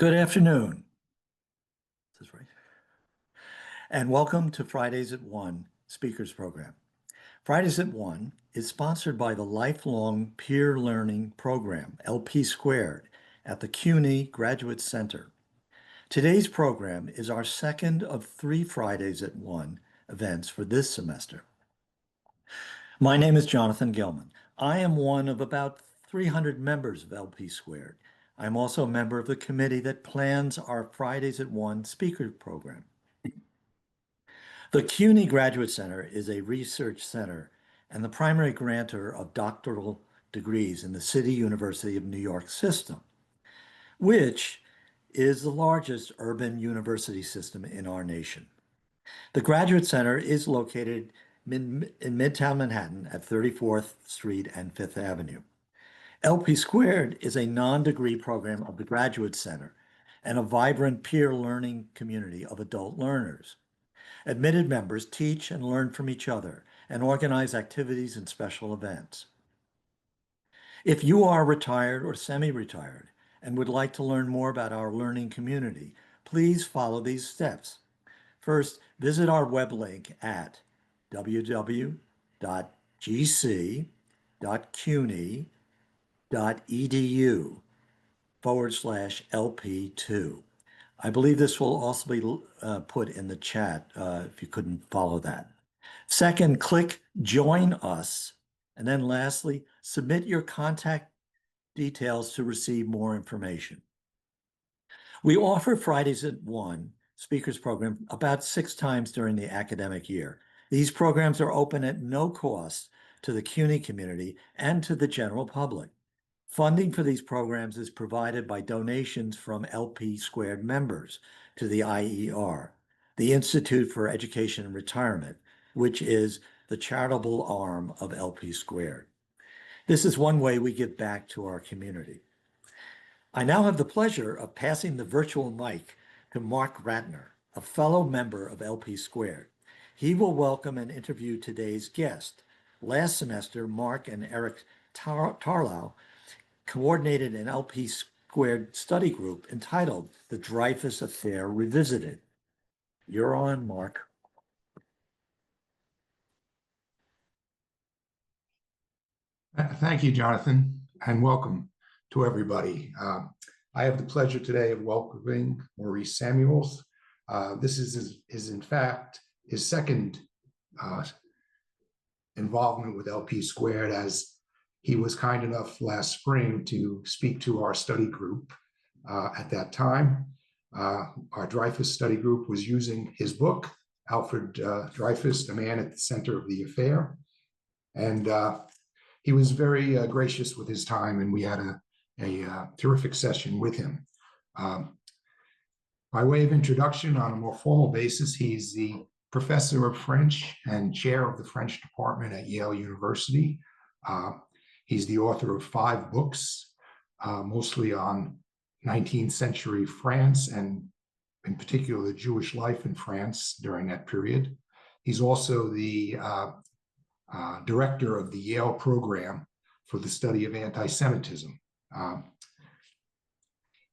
Good afternoon. This is right. And welcome to Fridays at 1 Speakers Program. Fridays at 1 is sponsored by the Lifelong Peer Learning Program, LP Squared, at the CUNY Graduate Center. Today's program is our second of 3 Fridays at 1 events for this semester. My name is Jonathan Gilman. I am one of about 300 members of LP Squared. I'm also a member of the committee that plans our Fridays at 1 speaker program. The CUNY Graduate Center is a research center and the primary grantor of doctoral degrees in the City University of New York system, which is the largest urban university system in our nation. The Graduate Center is located in Midtown Manhattan at 34th Street and 5th Avenue. LP Squared is a non-degree program of the Graduate Center and a vibrant peer learning community of adult learners. Admitted members teach and learn from each other and organize activities and special events. If you are retired or semi-retired and would like to learn more about our learning community, please follow these steps. First, visit our web link at www.gc.cuny.edu/LP2. I believe this will also be put in the chat if you couldn't follow that. Second, click Join Us. And then lastly, submit your contact details to receive more information. We offer Fridays at 1 speakers program about 6 times during the academic year. These programs are open at no cost to the CUNY community and to the general public. Funding for these programs is provided by donations from LP Squared members to the IER, the Institute for Education and Retirement, which is the charitable arm of LP Squared. This is one way we give back to our community. I now have the pleasure of passing the virtual mic to Mark Ratner, a fellow member of LP Squared. He will welcome and interview today's guest. Last semester, Mark and Eric Tarlow coordinated an LP Squared study group entitled The Dreyfus Affair Revisited. You're on, Mark. Thank you, Jonathan, and welcome to everybody. I have the pleasure today of welcoming Maurice Samuels. This is in fact his second involvement with LP Squared, as he was kind enough last spring to speak to our study group. At that time, our Dreyfus study group was using his book, Alfred Dreyfus, The Man at the Center of the Affair. And he was very gracious with his time, and we had a terrific session with him. By way of introduction, on a more formal basis, he's the professor of French and chair of the French department at Yale University. He's the author of 5 books, mostly on 19th century France and in particular the Jewish life in France during that period. He's also the director of the Yale program for the study of anti-Semitism.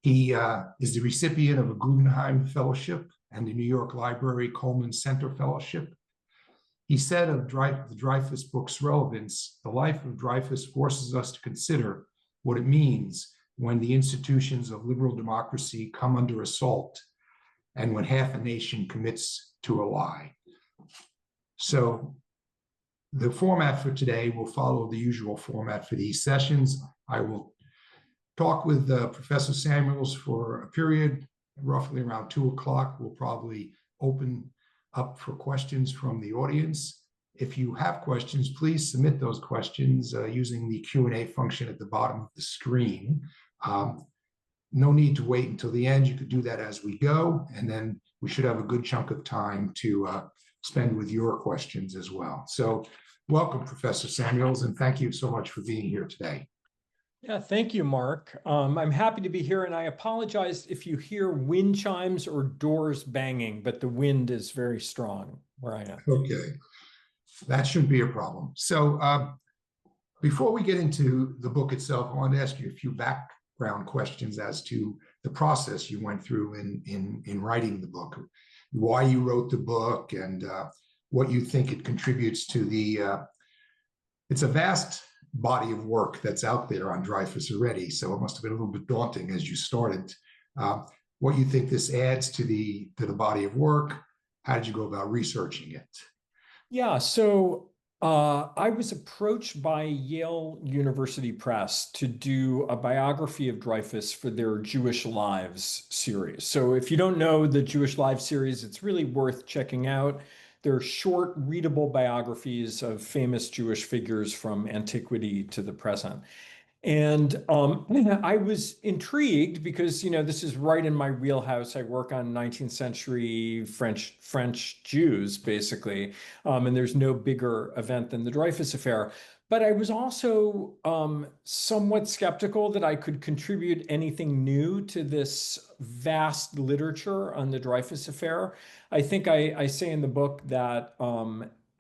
He is the recipient of a Guggenheim Fellowship and the New York Library Coleman Center Fellowship. He said of the Dreyfus book's relevance, the life of Dreyfus forces us to consider what it means when the institutions of liberal democracy come under assault and when half a nation commits to a lie. So the format for today will follow the usual format for these sessions. I will talk with Professor Samuels for a period, roughly around 2 o'clock. We'll probably open up for questions from the audience. If you have questions, please submit those questions using the Q&A function at the bottom of the screen. No need to wait until the end. You could do that as we go, and then we should have a good chunk of time to spend with your questions as well. So welcome, Professor Samuels, and thank you so much for being here today. Yeah, thank you, Mark. I'm happy to be here, and I apologize if you hear wind chimes or doors banging, but the wind is very strong where I am. Okay, that shouldn't be a problem. So before we get into the book itself, I want to ask you a few background questions as to the process you went through in writing the book, why you wrote the book, and what you think it contributes to the. It's a vast body of work that's out there on Dreyfus already, so it must have been a little bit daunting as you started. Uh, what you think this adds to the body of work? How did you go about researching it? Yeah, so I was approached by Yale University Press to do a biography of Dreyfus for their Jewish Lives series. So if you don't know the Jewish Lives series, it's really worth checking out. They're short, readable biographies of famous Jewish figures from antiquity to the present. And I was intrigued because, this is right in my wheelhouse. I work on 19th century French Jews, basically. And there's no bigger event than the Dreyfus Affair. But I was also somewhat skeptical that I could contribute anything new to this vast literature on the Dreyfus Affair. I think I say in the book that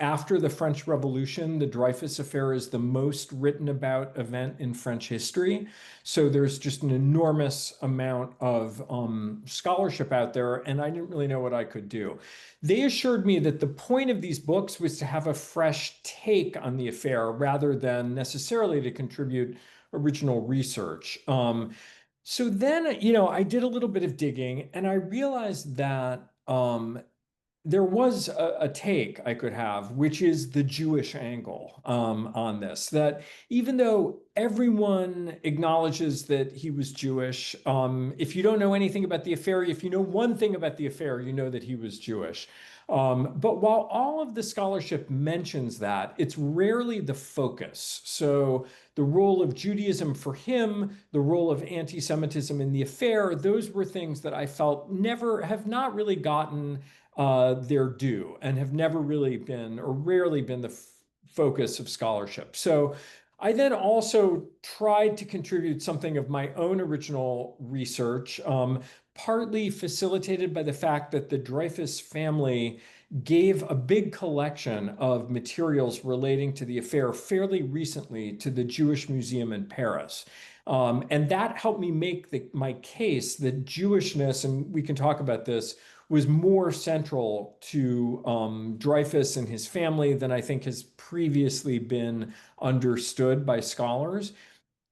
after the French Revolution, the Dreyfus Affair is the most written about event in French history. So there's just an enormous amount of scholarship out there, and I didn't really know what I could do. They assured me that the point of these books was to have a fresh take on the affair rather than necessarily to contribute original research. So then, I did a little bit of digging and I realized that there was a take I could have, which is the Jewish angle on this. That even though everyone acknowledges that he was Jewish, if you don't know anything about the affair, if you know one thing about the affair, you know that he was Jewish. But while all of the scholarship mentions that, it's rarely the focus. So the role of Judaism for him, the role of anti-Semitism in the affair, those were things that I felt have not really gotten their due and have never really been or rarely been the focus of scholarship. So I then also tried to contribute something of my own original research, partly facilitated by the fact that the Dreyfus family gave a big collection of materials relating to the affair fairly recently to the Jewish Museum in Paris. And that helped me make my case that Jewishness, and we can talk about this, was more central to Dreyfus and his family than I think has previously been understood by scholars.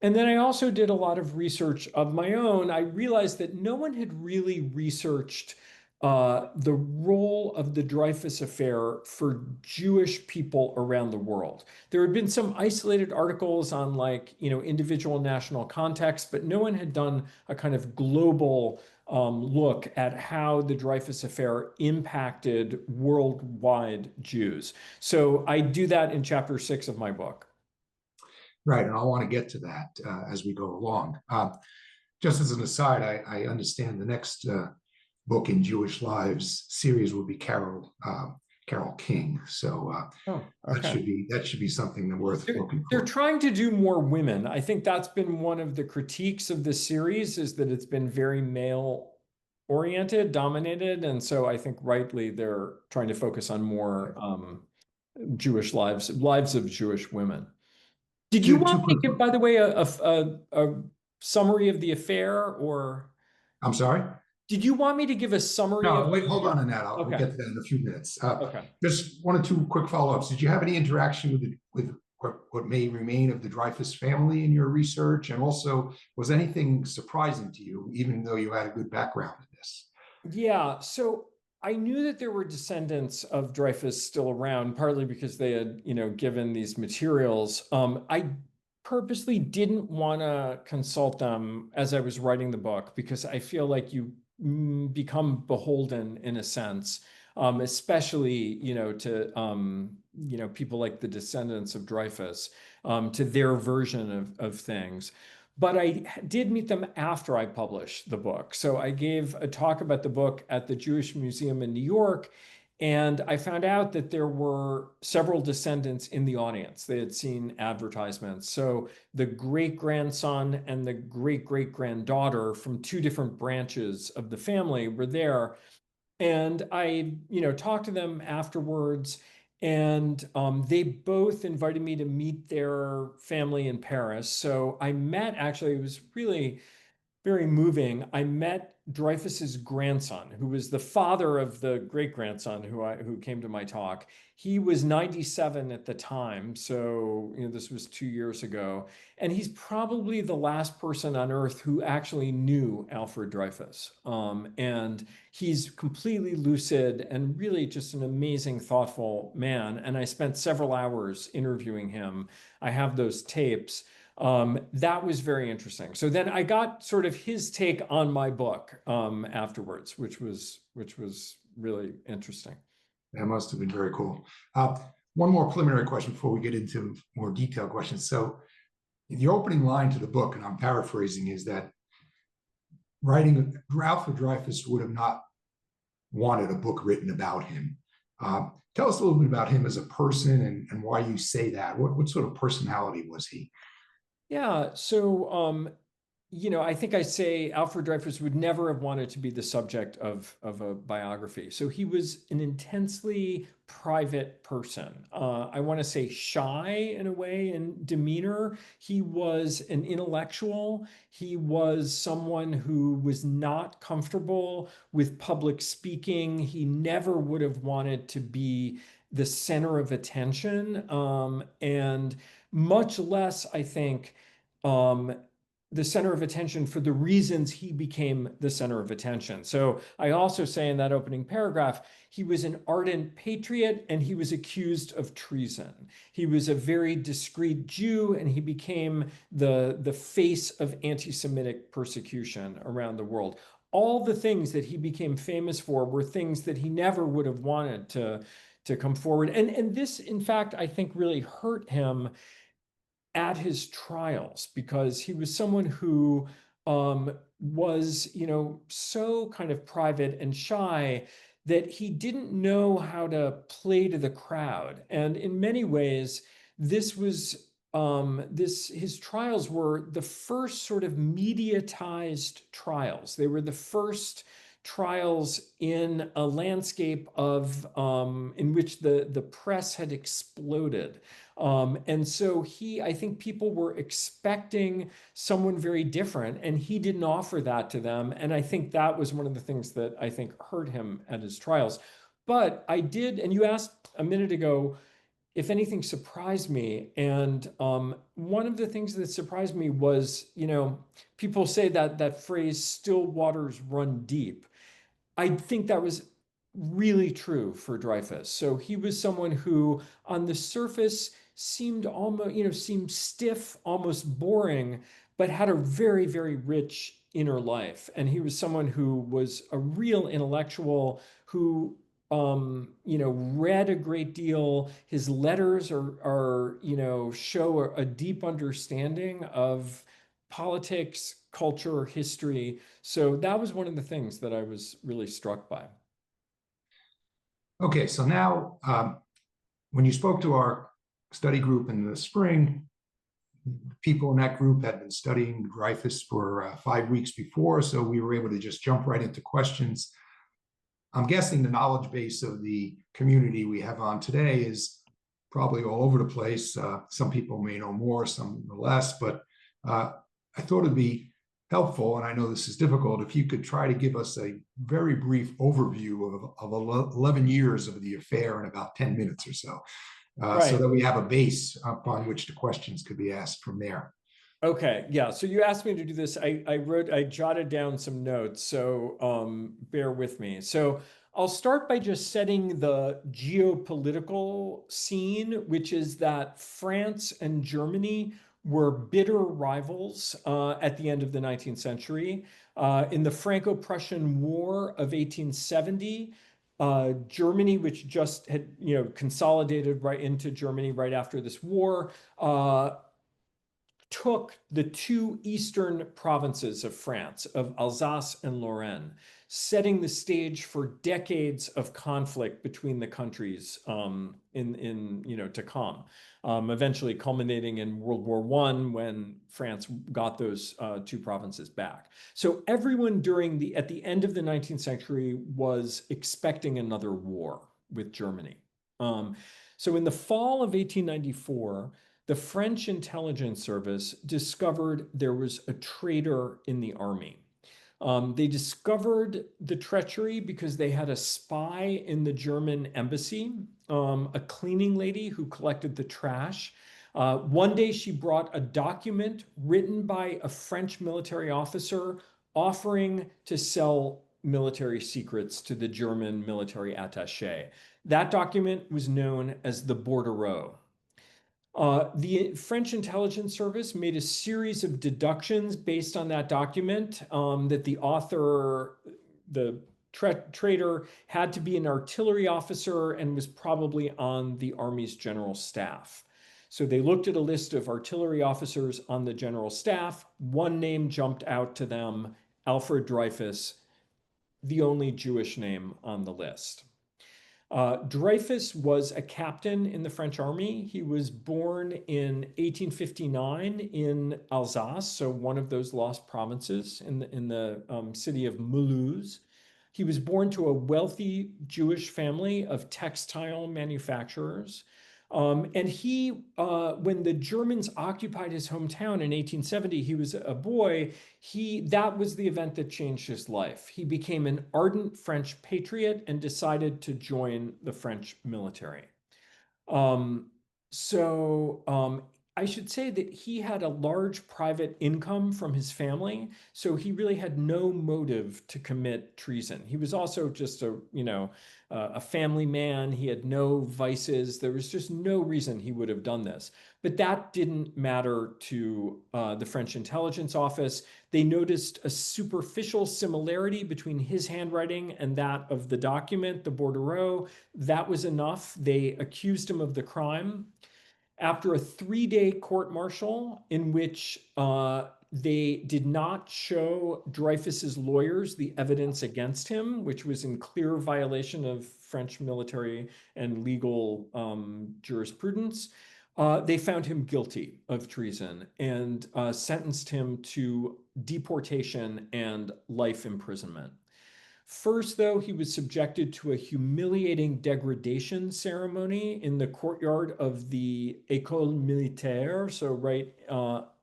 And then I also did a lot of research of my own. I realized that no one had really researched the role of the Dreyfus Affair for Jewish people around the world. There had been some isolated articles on individual national context, but no one had done a kind of global look at how the Dreyfus Affair impacted worldwide Jews. So I do that in chapter 6 of my book. Right, and I want to get to that as we go along. Just as an aside, I understand the next book in Jewish Lives series will be Carol King. So Oh, that okay. should be something that worth looking They're for. trying to do more women. I think that's been one of the critiques of this series is that it's been very male oriented, dominated, and so I think rightly they're trying to focus on more Jewish lives of Jewish women. Did you want Two me quick. to give, by the way, a summary of the affair, or I'm sorry. did you want me to give a summary No, of? wait, hold on that. We'll Okay. get to that in a few minutes. Okay. Just one or two quick follow-ups. Did you have any interaction with what may remain of the Dreyfus family in your research? And also, was anything surprising to you, even though you had a good background in this? Yeah, so I knew that there were descendants of Dreyfus still around, partly because they had, given these materials. I purposely didn't want to consult them as I was writing the book because I feel like you become beholden in a sense, especially, to, people like the descendants of Dreyfus, to their version of things. But I did meet them after I published the book. So I gave a talk about the book at the Jewish Museum in New York, and I found out that there were several descendants in the audience. They had seen advertisements. So the great grandson and the great great granddaughter from two different branches of the family were there. And I, talked to them afterwards, and they both invited me to meet their family in Paris. So I met, actually, it was really very moving. I met Dreyfus's grandson, who was the father of the great grandson who came to my talk. He was 97 at the time, so this was 2 years ago, and he's probably the last person on Earth who actually knew Alfred Dreyfus. And he's completely lucid and really just an amazing, thoughtful man. And I spent several hours interviewing him. I have those tapes. That was very interesting. So then I got sort of his take on my book afterwards, which was really interesting. That must have been very cool. One more preliminary question before we get into more detailed questions. So the opening line to the book, and I'm paraphrasing, is that writing Alfred Dreyfus would have not wanted a book written about him. Tell us a little bit about him as a person and why you say that. What sort of personality was he? Yeah, so I think I say Alfred Dreyfus would never have wanted to be the subject of a biography. So he was an intensely private person. I want to say shy in a way in demeanor. He was an intellectual. He was someone who was not comfortable with public speaking. He never would have wanted to be the center of attention. And much less, I think, um, the center of attention for the reasons he became the center of attention. So I also say in that opening paragraph, he was an ardent patriot and he was accused of treason. He was a very discreet Jew and he became the face of anti-Semitic persecution around the world. All the things that he became famous for were things that he never would have wanted to come forward. And this, in fact, I think really hurt him at his trials because he was someone who was, so kind of private and shy that he didn't know how to play to the crowd. And in many ways, this was his trials were the first sort of mediatized trials. They were the first trials in a landscape of in which the press had exploded. And so I think people were expecting someone very different, and he didn't offer that to them. And I think that was one of the things that I think hurt him at his trials. But I did, and you asked a minute ago if anything surprised me. And one of the things that surprised me was, people say that phrase, still waters run deep. I think that was really true for Dreyfus. So he was someone who, on the surface, seemed almost, seemed stiff, almost boring, but had a very, very rich inner life. And he was someone who was a real intellectual who, read a great deal. His letters show a deep understanding of politics, culture, history. So that was one of the things that I was really struck by. Okay, so now when you spoke to our study group in the spring, people in that group had been studying Dreyfus for 5 weeks before, so we were able to just jump right into questions. I'm guessing the knowledge base of the community we have on today is probably all over the place. Some people may know more, some less, but I thought it'd be helpful, and I know this is difficult, if you could try to give us a very brief overview of 11 years of the affair in about 10 minutes or so, so Right. that we have a base upon which the questions could be asked from there. Okay. Yeah. So you asked me to do this. I jotted down some notes. So bear with me. So I'll start by just setting the geopolitical scene, which is that France and Germany were bitter rivals at the end of the 19th century. In the Franco-Prussian War of 1870, Germany, which just had consolidated right into Germany right after this war, took the two eastern provinces of France, of Alsace and Lorraine, setting the stage for decades of conflict between the countries to come, eventually culminating in World War I when France got those two provinces back. So everyone at the end of the 19th century was expecting another war with Germany. So in the fall of 1894, the French intelligence service discovered there was a traitor in the army. They discovered the treachery because they had a spy in the German embassy, a cleaning lady who collected the trash. One day she brought a document written by a French military officer offering to sell military secrets to the German military attaché. That document was known as the bordereau. The French intelligence service made a series of deductions based on that document that the author, the traitor, had to be an artillery officer and was probably on the Army's general staff. So they looked at a list of artillery officers on the general staff. One name jumped out to them, Alfred Dreyfus, the only Jewish name on the list. Dreyfus was a captain in the French army. He was born in 1859 in Alsace, so one of those lost provinces in the city of Mulhouse. He was born to a wealthy Jewish family of textile manufacturers. And when the Germans occupied his hometown in 1870, he was a boy. That was the event that changed his life. He became an ardent French patriot and decided to join the French military. Um, so I should say that he had a large private income from his family, so he really had no motive to commit treason. He was also just a family man. He had no vices. There was just no reason he would have done this. But that didn't matter to the French intelligence office. They noticed a superficial similarity between his handwriting and that of the document, the bordereau. That was enough. They accused him of the crime. After a 3-day court martial in which they did not show Dreyfus's lawyers the evidence against him, which was in clear violation of French military and legal jurisprudence, they found him guilty of treason and sentenced him to deportation and life imprisonment. First, though, he was subjected to a humiliating degradation ceremony in the courtyard of the École Militaire, so right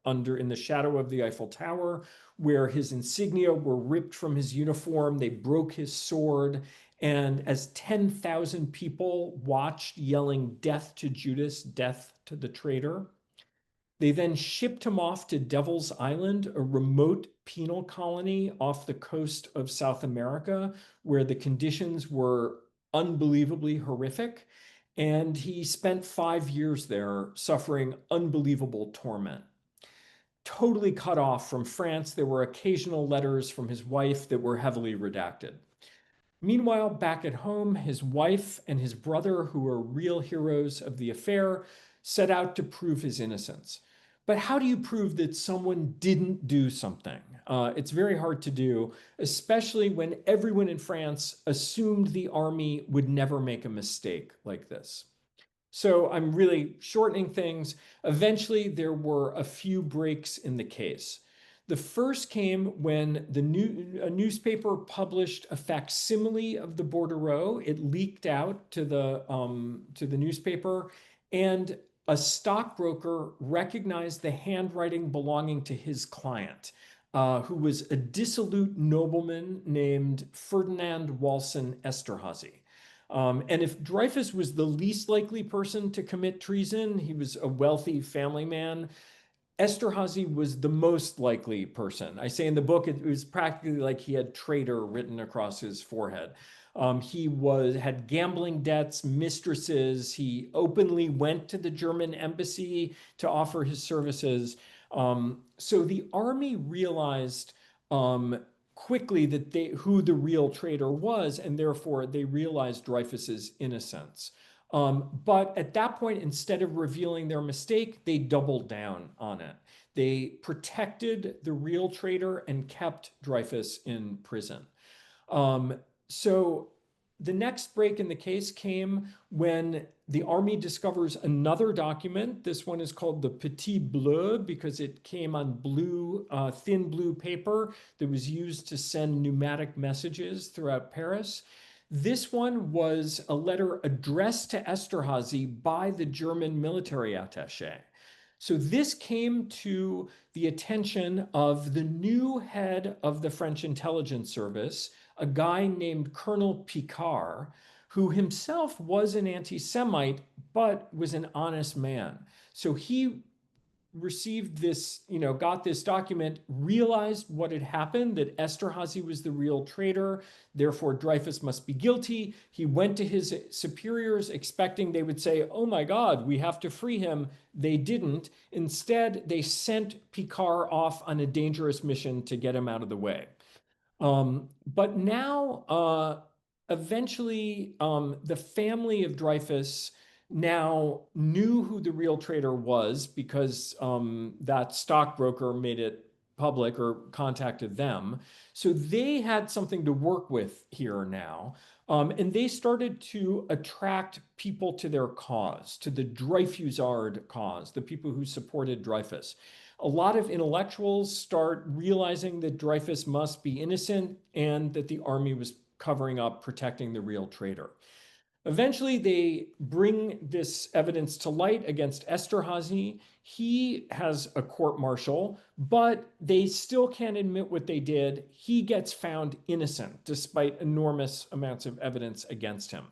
in the shadow of the Eiffel Tower, where his insignia were ripped from his uniform. They broke his sword. And as 10,000 people watched, yelling, "Death to Judas, death to the traitor," they then shipped him off to Devil's Island, a remote penal colony off the coast of South America, where the conditions were unbelievably horrific. And he spent 5 years there suffering unbelievable torment. Totally cut off from France, there were occasional letters from his wife that were heavily redacted. Meanwhile, back at home, his wife and his brother, who were real heroes of the affair, set out to prove his innocence. But how do you prove that someone didn't do something? It's very hard to do, especially when everyone in France assumed the army would never make a mistake like this. So I'm really shortening things. Eventually, there were a few breaks in the case. The first came when a newspaper published a facsimile of the bordereau. It leaked out to the newspaper, and a stockbroker recognized the handwriting belonging to his client, who was a dissolute nobleman named Ferdinand Walson Esterhazy. And if Dreyfus was the least likely person to commit treason, he was a wealthy family man, Esterhazy was the most likely person. I say in the book, it was practically like he had traitor written across his forehead. He had gambling debts, mistresses. He openly went to the German embassy to offer his services. So the army realized quickly who the real traitor was, and therefore they realized Dreyfus's innocence. But at that point, instead of revealing their mistake, they doubled down on it. They protected the real traitor and kept Dreyfus in prison. So the next break in the case came when the army discovers another document. This one is called the Petit Bleu because it came on thin blue paper that was used to send pneumatic messages throughout Paris. This one was a letter addressed to Esterhazy by the German military attaché. So this came to the attention of the new head of the French intelligence service, a guy named Colonel Picard, who himself was an anti-Semite, but was an honest man. So he received this, got this document, realized what had happened, that Esterhazy was the real traitor, therefore Dreyfus must be guilty. He went to his superiors expecting they would say, oh my God, we have to free him. They didn't. Instead, they sent Picard off on a dangerous mission to get him out of the way. But now, eventually, the family of Dreyfus now knew who the real traitor was because that stockbroker made it public or contacted them. So they had something to work with here now. And they started to attract people to their cause, to the Dreyfusard cause, the people who supported Dreyfus. A lot of intellectuals start realizing that Dreyfus must be innocent and that the army was covering up, protecting the real traitor. Eventually, they bring this evidence to light against Esterhazy. He has a court martial, but they still can't admit what they did. He gets found innocent despite enormous amounts of evidence against him.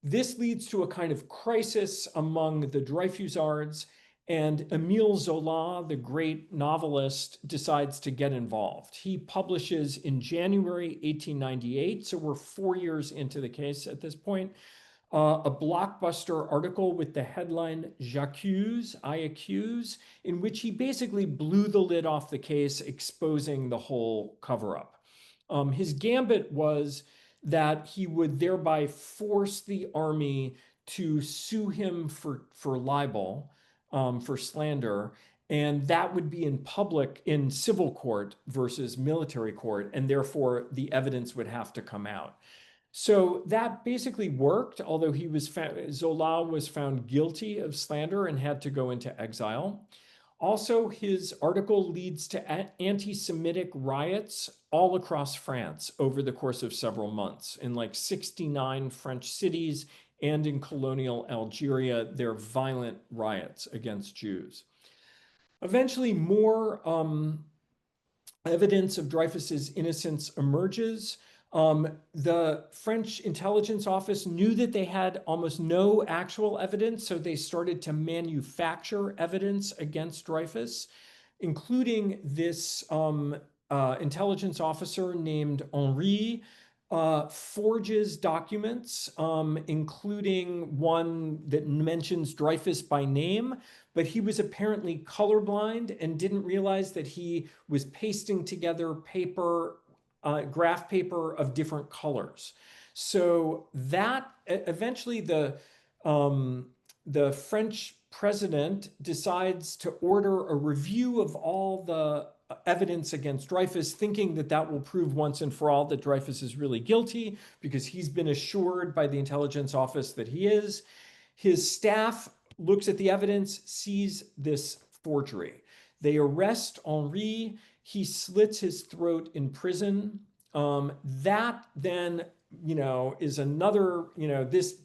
This leads to a kind of crisis among the Dreyfusards, and Émile Zola, the great novelist, decides to get involved. He publishes in January 1898, so we're 4 years into the case at this point, a blockbuster article with the headline J'accuse, I accuse, in which he basically blew the lid off the case, exposing the whole cover-up. His gambit was that he would thereby force the army to sue him for libel, for slander, and that would be in public, in civil court versus military court, and therefore the evidence would have to come out. So that basically worked, although Zola was found guilty of slander and had to go into exile. Also, his article leads to anti-Semitic riots all across France over the course of several months. In like 69 French cities and in colonial Algeria, there are violent riots against Jews. Eventually, more evidence of Dreyfus's innocence emerges. The French intelligence office knew that they had almost no actual evidence, so they started to manufacture evidence against Dreyfus, including this intelligence officer named Henri, forges documents, including one that mentions Dreyfus by name, but he was apparently colorblind and didn't realize that he was pasting together paper, graph paper of different colors. So that eventually the French president decides to order a review of all the evidence against Dreyfus, thinking that that will prove once and for all that Dreyfus is really guilty because he's been assured by the intelligence office that he is. His staff looks at the evidence, sees this forgery. They arrest Henri. He slits his throat in prison. That then, is another, this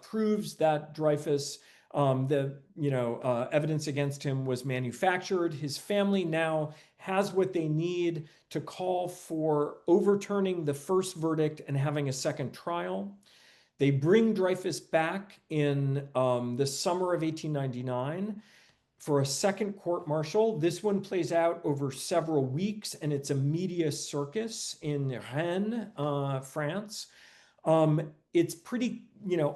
proves that Dreyfus, evidence against him was manufactured. His family now has what they need to call for overturning the first verdict and having a second trial. They bring Dreyfus back in the summer of 1899 for a second court martial. This one plays out over several weeks, and it's a media circus in Rennes, France. It's pretty,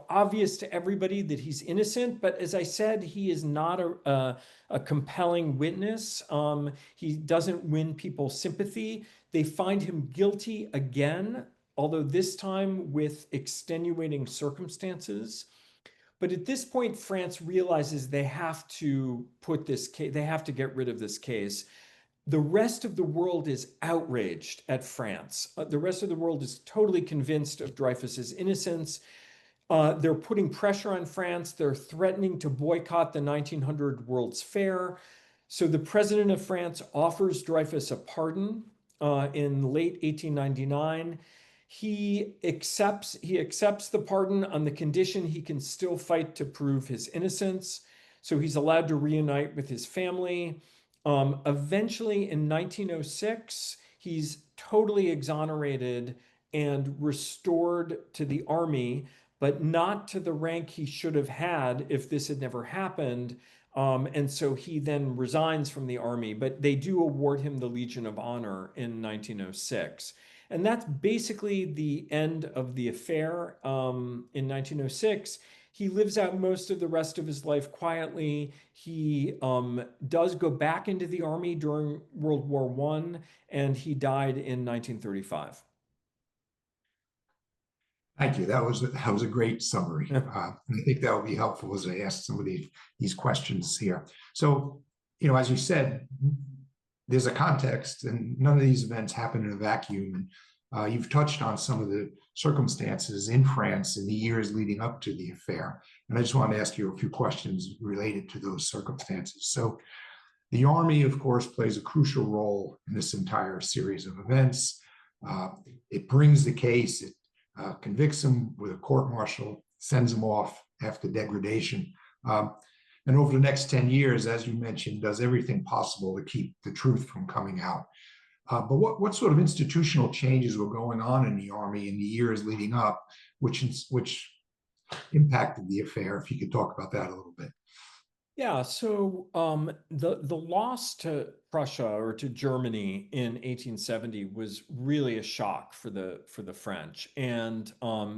obvious to everybody that he's innocent, but as I said, he is not a compelling witness. He doesn't win people's sympathy. They find him guilty again, although this time with extenuating circumstances. But at this point, France realizes they have to they have to get rid of this case. The rest of the world is outraged at France. The rest of the world is totally convinced of Dreyfus's innocence. They're putting pressure on France. They're threatening to boycott the 1900 World's Fair. So the president of France offers Dreyfus a pardon in late 1899. He accepts the pardon on the condition he can still fight to prove his innocence. So he's allowed to reunite with his family. Eventually, in 1906, he's totally exonerated and restored to the army, but not to the rank he should have had if this had never happened. And so he then resigns from the army, but they do award him the Legion of Honor in 1906. And that's basically the end of the affair in 1906. He lives out most of the rest of his life quietly. He does go back into the army during World War I, and he died in 1935. Thank you. That was a great summary. And I think that will be helpful as I ask some of these questions here. So, as you said, there's a context, and none of these events happen in a vacuum. And you've touched on some of the circumstances in France in the years leading up to the affair. And I just want to ask you a few questions related to those circumstances. So, the army, of course, plays a crucial role in this entire series of events. It brings the case. It convicts him with a court martial, sends him off after degradation. And over the next 10 years, as you mentioned, does everything possible to keep the truth from coming out. But what sort of institutional changes were going on in the army in the years leading up, which impacted the affair? If you could talk about that a little bit. Yeah, so the loss to Prussia or to Germany in 1870 was really a shock for the French, and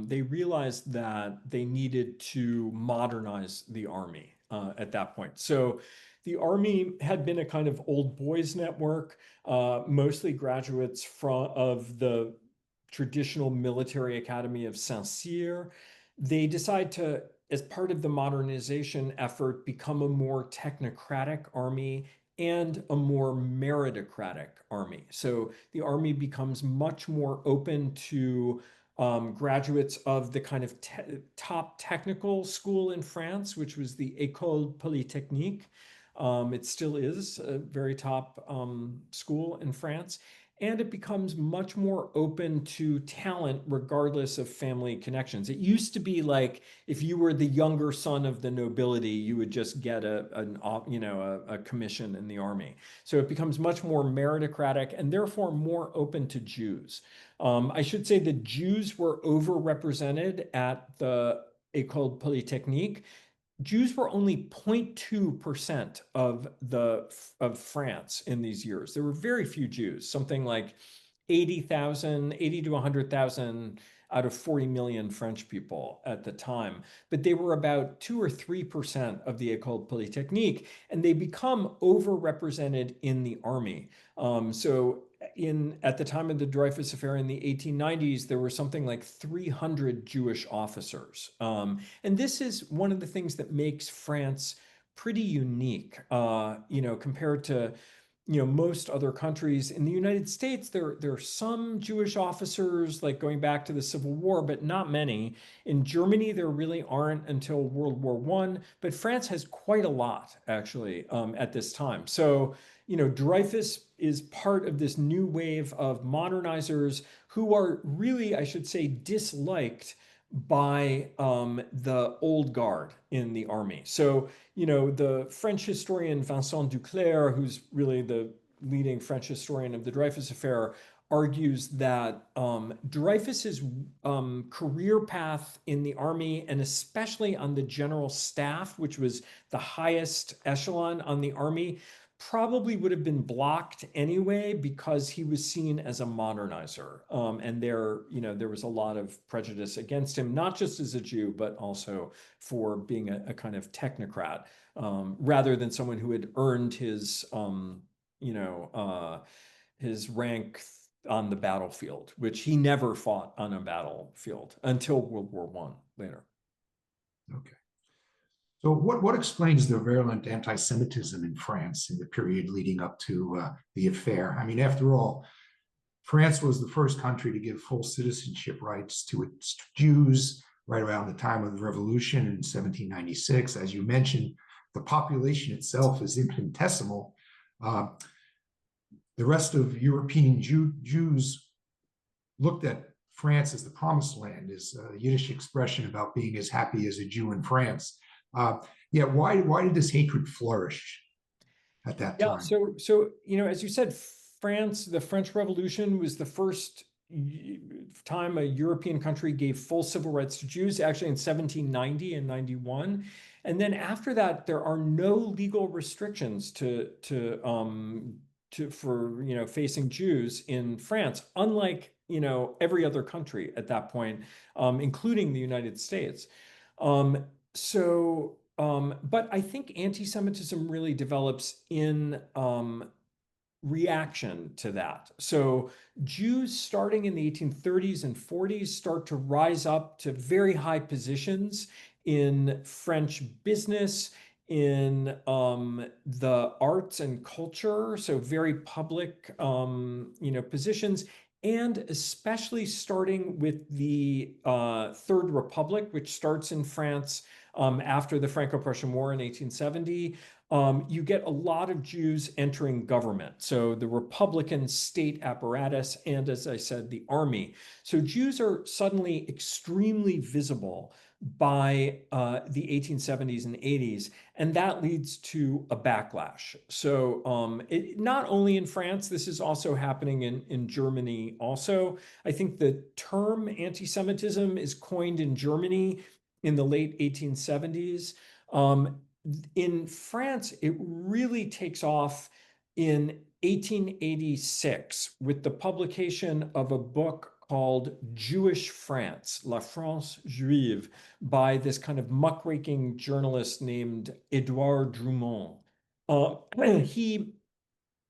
they realized that they needed to modernize the army at that point. So the army had been a kind of old boys network, mostly graduates of the traditional military academy of Saint-Cyr. They decide to, as part of the modernization effort, become a more technocratic army and a more meritocratic army. So the army becomes much more open to graduates of the kind of top technical school in France, which was the École Polytechnique. It still is a very top school in France. And it becomes much more open to talent regardless of family connections. It used to be like if you were the younger son of the nobility, you would just get a commission in the army. So it becomes much more meritocratic and therefore more open to Jews. I should say that Jews were overrepresented at the École Polytechnique. Jews were only 0.2% of France in these years. There were very few Jews, something like 80,000, 80 to 100,000 out of 40 million French people at the time. But they were about 2 or 3% of the École Polytechnique, and they become overrepresented in the army. So at the time of the Dreyfus Affair in the 1890s, there were something like 300 Jewish officers. And this is one of the things that makes France pretty unique, compared to most other countries. In the United States, there are some Jewish officers, like going back to the Civil War, but not many. In Germany, there really aren't until World War I, but France has quite a lot, actually, at this time. So, Dreyfus is part of this new wave of modernizers who are really, I should say, disliked by the old guard in the army. So, the French historian Vincent Duclerc, who's really the leading French historian of the Dreyfus Affair, argues that Dreyfus's career path in the army, and especially on the general staff, which was the highest echelon on the army, probably would have been blocked anyway because he was seen as a modernizer. And there was a lot of prejudice against him, not just as a Jew, but also for being a kind of technocrat, rather than someone who had earned his rank on the battlefield, which he never fought on a battlefield until World War I later. Okay. So what explains the virulent anti-Semitism in France in the period leading up to the affair? I mean, after all, France was the first country to give full citizenship rights to its Jews right around the time of the revolution in 1796. As you mentioned, the population itself is infinitesimal. The rest of European Jews looked at France as the promised land, is a Yiddish expression about being as happy as a Jew in France. Uh, yeah, why did this hatred flourish at that Yeah, time? so as you said, France, the French Revolution was the first time a European country gave full civil rights to Jews, actually in 1790 and 91. And then after that, there are no legal restrictions to for facing Jews in France, unlike every other country at that point, including the United States. Um, but I think anti-Semitism really develops in reaction to that. So Jews starting in the 1830s and 40s start to rise up to very high positions in French business, in the arts and culture, so very public positions. And especially starting with the Third Republic, which starts in France after the Franco-Prussian War in 1870, you get a lot of Jews entering government. So the Republican state apparatus, and as I said, the army. So Jews are suddenly extremely visible by the 1870s and 80s, and that leads to a backlash. So not only in France, this is also happening in Germany also. I think the term anti-Semitism is coined in Germany in the late 1870s. In France, it really takes off in 1886 with the publication of a book called Jewish France, La France Juive, by this kind of muckraking journalist named Edouard Drumont. He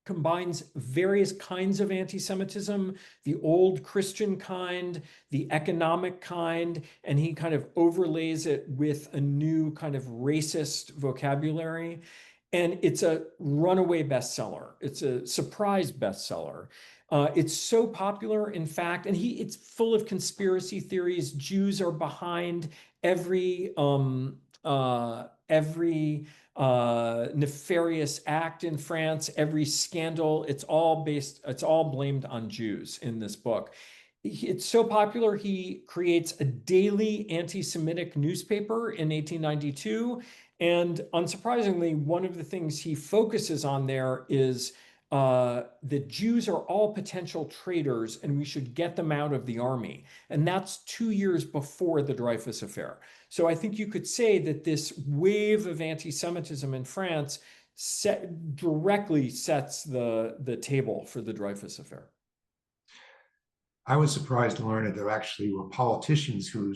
combines various kinds of anti-Semitism, the old Christian kind, the economic kind, and he kind of overlays it with a new kind of racist vocabulary. And it's a runaway bestseller. It's a surprise bestseller. It's so popular, in fact, and it's full of conspiracy theories. Jews are behind every nefarious act in France, every scandal. It's all blamed on Jews in this book. It's so popular, he creates a daily anti-Semitic newspaper in 1892. And unsurprisingly, one of the things he focuses on there is that Jews are all potential traitors and we should get them out of the army. And that's 2 years before the Dreyfus Affair. So I think you could say that this wave of anti-Semitism in France directly sets the table for the Dreyfus Affair. I was surprised to learn that there actually were politicians who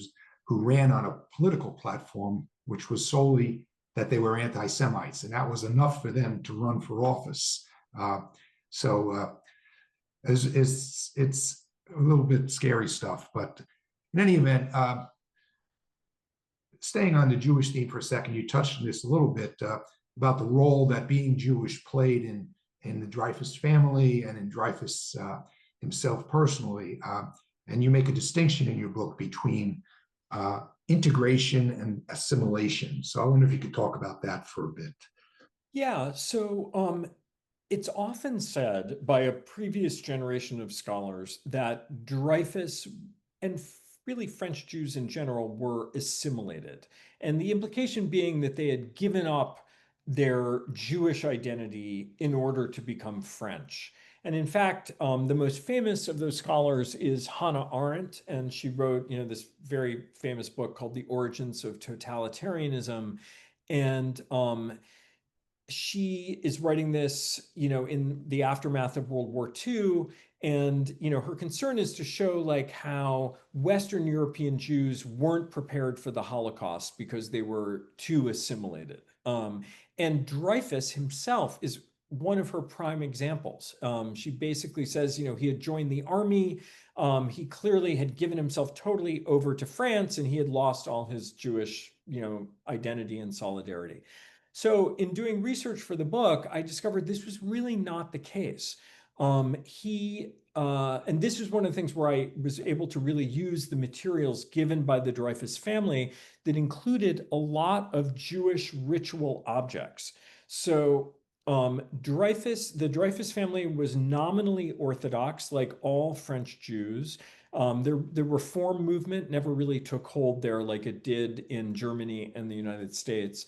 ran on a political platform which was solely that they were anti-Semites, and that was enough for them to run for office. So it's a little bit scary stuff, but in any event, staying on the Jewish theme for a second, you touched on this a little bit about the role that being Jewish played in the Dreyfus family and in Dreyfus himself personally. And you make a distinction in your book between integration and assimilation. So I wonder if you could talk about that for a bit. Yeah, so it's often said by a previous generation of scholars that Dreyfus and really French Jews in general were assimilated. And the implication being that they had given up their Jewish identity in order to become French. And in fact, the most famous of those scholars is Hannah Arendt, and she wrote, this very famous book called The Origins of Totalitarianism. And she is writing this, in the aftermath of World War II. And, her concern is to show like how Western European Jews weren't prepared for the Holocaust because they were too assimilated. And Dreyfus himself is one of her prime examples. She basically says, he had joined the army. He clearly had given himself totally over to France and he had lost all his Jewish, identity and solidarity. So, in doing research for the book, I discovered this was really not the case. And this is one of the things where I was able to really use the materials given by the Dreyfus family that included a lot of Jewish ritual objects. So, The Dreyfus family was nominally Orthodox, like all French Jews. The Reform movement never really took hold there like it did in Germany and the United States.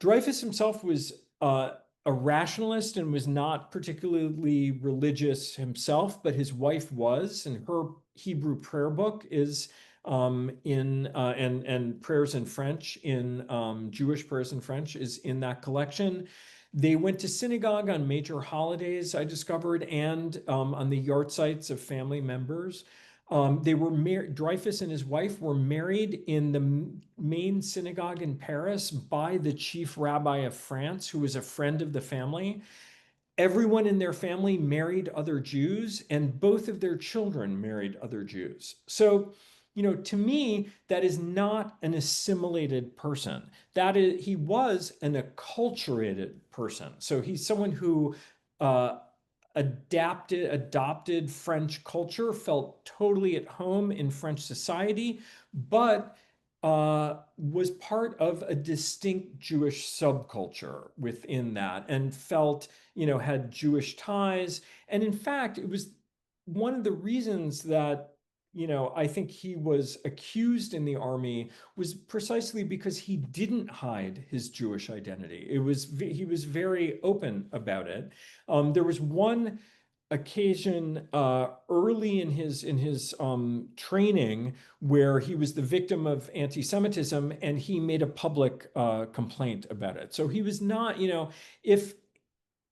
Dreyfus himself was a rationalist and was not particularly religious himself, but his wife was, and her Hebrew prayer book is in and prayers in French in Jewish prayers in French is in that collection. They went to synagogue on major holidays, I discovered, and on the yahrzeits of family members. They were married. Dreyfus and his wife were married in the main synagogue in Paris by the chief rabbi of France, who was a friend of the family. Everyone in their family married other Jews, and both of their children married other Jews. So, to me, that is not an assimilated person. That is, he was an acculturated person. So he's someone who uh, adopted French culture, felt totally at home in French society, but was part of a distinct Jewish subculture within that and felt, had Jewish ties. And in fact, it was one of the reasons that, I think he was accused in the army was precisely because he didn't hide his Jewish identity. He was very open about it. There was one occasion early in his training where he was the victim of anti-Semitism and he made a public complaint about it. So he was not, if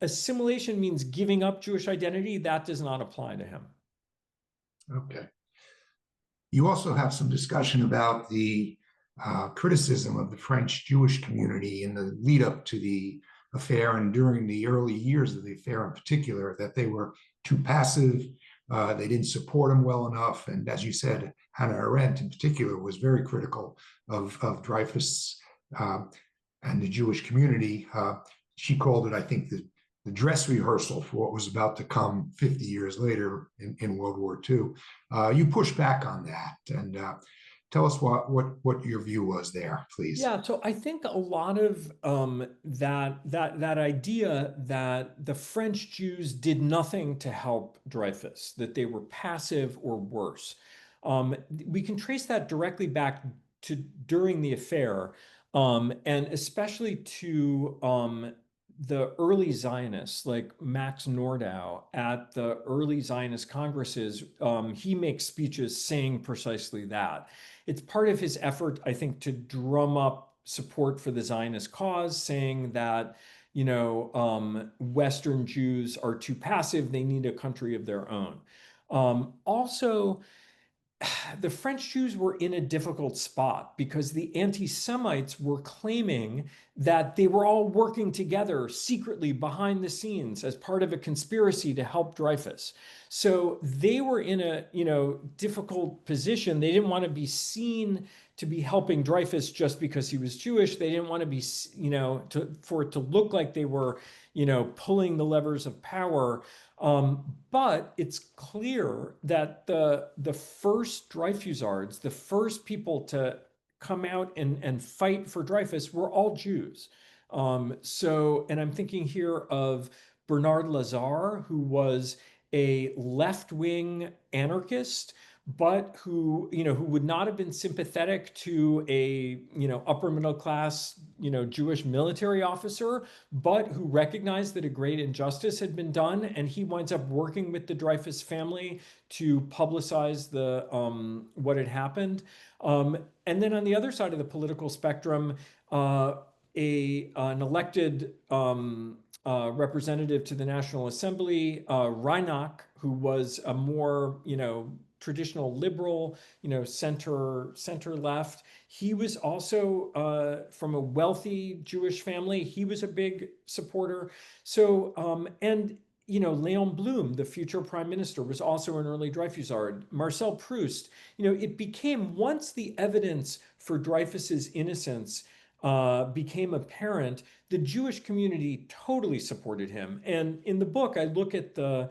assimilation means giving up Jewish identity, that does not apply to him. Okay. You also have some discussion about the criticism of the French Jewish community in the lead up to the affair and during the early years of the affair in particular, that they were too passive, they didn't support him well enough. And as you said, Hannah Arendt in particular was very critical of Dreyfus and the Jewish community. She called it, I think, the dress rehearsal for what was about to come 50 years later in World War II. You push back on that and tell us what your view was there, please. Yeah, so I think a lot of that idea that the French Jews did nothing to help Dreyfus, that they were passive or worse. We can trace that directly back to during the affair, and especially to the early Zionists, like Max Nordau at the early Zionist congresses. He makes speeches saying precisely that. It's part of his effort, I think, to drum up support for the Zionist cause, saying that, Western Jews are too passive, they need a country of their own. Also, the French Jews were in a difficult spot because the anti-Semites were claiming that they were all working together secretly behind the scenes as part of a conspiracy to help Dreyfus. So they were in a, difficult position. They didn't want to be seen to be helping Dreyfus just because he was Jewish. They didn't want to be, for it to look like they were, pulling the levers of power. But it's clear that the first Dreyfusards, the first people to come out and fight for Dreyfus were all Jews. And I'm thinking here of Bernard Lazare, who was a left-wing anarchist, but who would not have been sympathetic to a, upper middle class, Jewish military officer, but who recognized that a great injustice had been done. And he winds up working with the Dreyfus family to publicize the what had happened. And then on the other side of the political spectrum, an elected representative to the National Assembly, Reinach, who was a more, traditional liberal, center left. He was also from a wealthy Jewish family. He was a big supporter. So, and Leon Blum, the future prime minister, was also an early Dreyfusard. Marcel Proust. It became, once the evidence for Dreyfus's innocence became apparent, the Jewish community totally supported him. And in the book, I look at the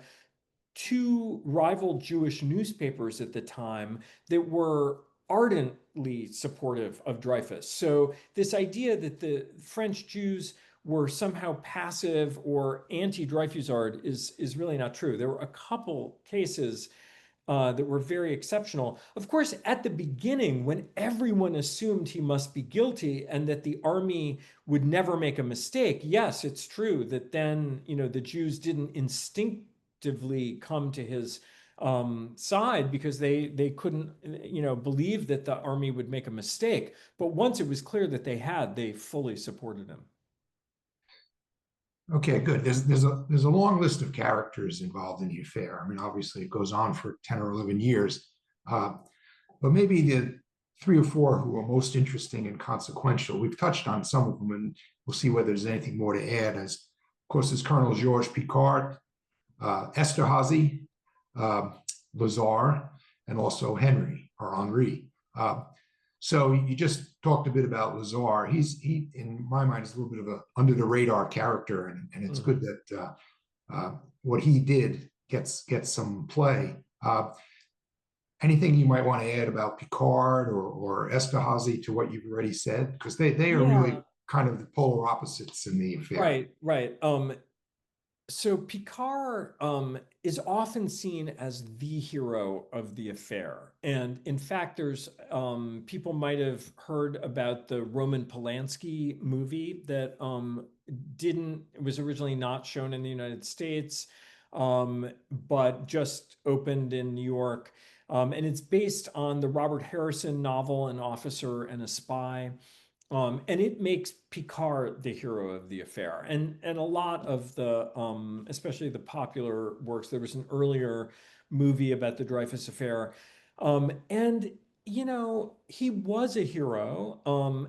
two rival Jewish newspapers at the time that were ardently supportive of Dreyfus. So this idea that the French Jews were somehow passive or anti-Dreyfusard is really not true. There were a couple cases that were very exceptional. Of course, at the beginning, when everyone assumed he must be guilty and that the army would never make a mistake, yes, it's true that then, the Jews didn't instinctively come to his side because they couldn't, believe that the army would make a mistake. But once it was clear that they fully supported him. Okay, good. There's a long list of characters involved in the affair. I mean, obviously, it goes on for 10 or 11 years, uh, but maybe the three or four who are most interesting and consequential. We've touched on some of them, and we'll see whether there's anything more to add. As of course, there's Colonel Georges Picquart, Esterhazy, uh, Lazar, and also Henry or Henri. So you just talked a bit about Lazar. He in my mind is a little bit of a under the radar character, and it's good that what he did gets some play. Anything you might want to add about Picard or Esterhazy to what you've already said? Because they are really Yeah, kind of the polar opposites in the affair. right. So Picard is often seen as the hero of the affair. And in fact, there's people might have heard about the Roman Polanski movie that didn't it was originally not shown in the United States, but just opened in New York. And it's based on the Robert Harrison novel, An Officer and a Spy. And it makes Picard the hero of the affair. And a lot of the, especially the popular works, there was an earlier movie about the Dreyfus affair. And, he was a hero,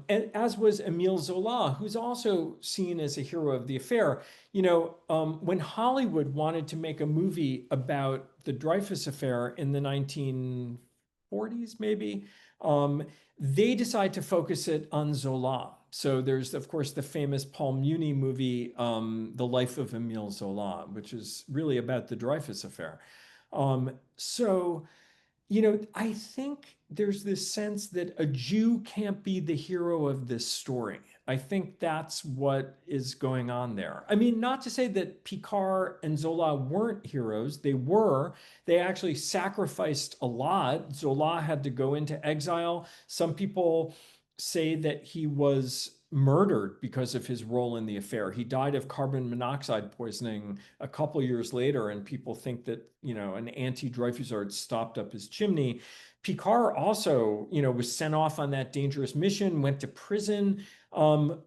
and as was Emile Zola, who's also seen as a hero of the affair. When Hollywood wanted to make a movie about the Dreyfus affair in the 1940s, maybe, they decide to focus it on Zola. So there's, of course, the famous Paul Muni movie, The Life of Emile Zola, which is really about the Dreyfus affair. So I think there's this sense that a Jew can't be the hero of this story. I think that's what is going on there. I mean, not to say that Picard and Zola weren't heroes. They were. They actually sacrificed a lot. Zola had to go into exile. Some people say that he was murdered because of his role in the affair. He died of carbon monoxide poisoning a couple years later, and people think that, an anti-Dreyfusard stopped up his chimney. Picard also, was sent off on that dangerous mission, went to prison. Um,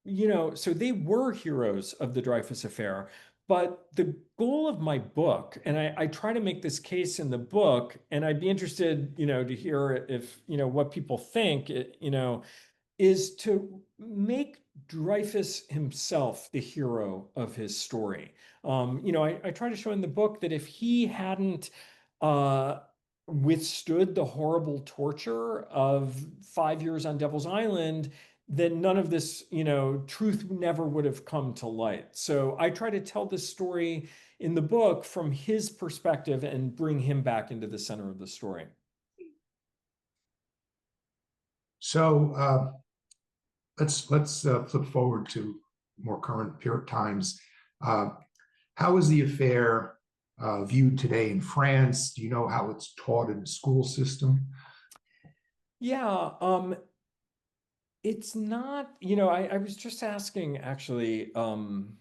so they were heroes of the Dreyfus affair. But the goal of my book, and I try to make this case in the book, and I'd be interested, to hear if, what people think, is to make Dreyfus himself the hero of his story. I try to show in the book that if he hadn't uh, withstood the horrible torture of 5 years on Devil's Island, then none of this, truth never would have come to light. So I try to tell this story in the book from his perspective and bring him back into the center of the story. So let's flip forward to more current times. Uh, how is the affair viewed today in France? Do you know how it's taught in the school system? Yeah, it's not, I was just asking actually some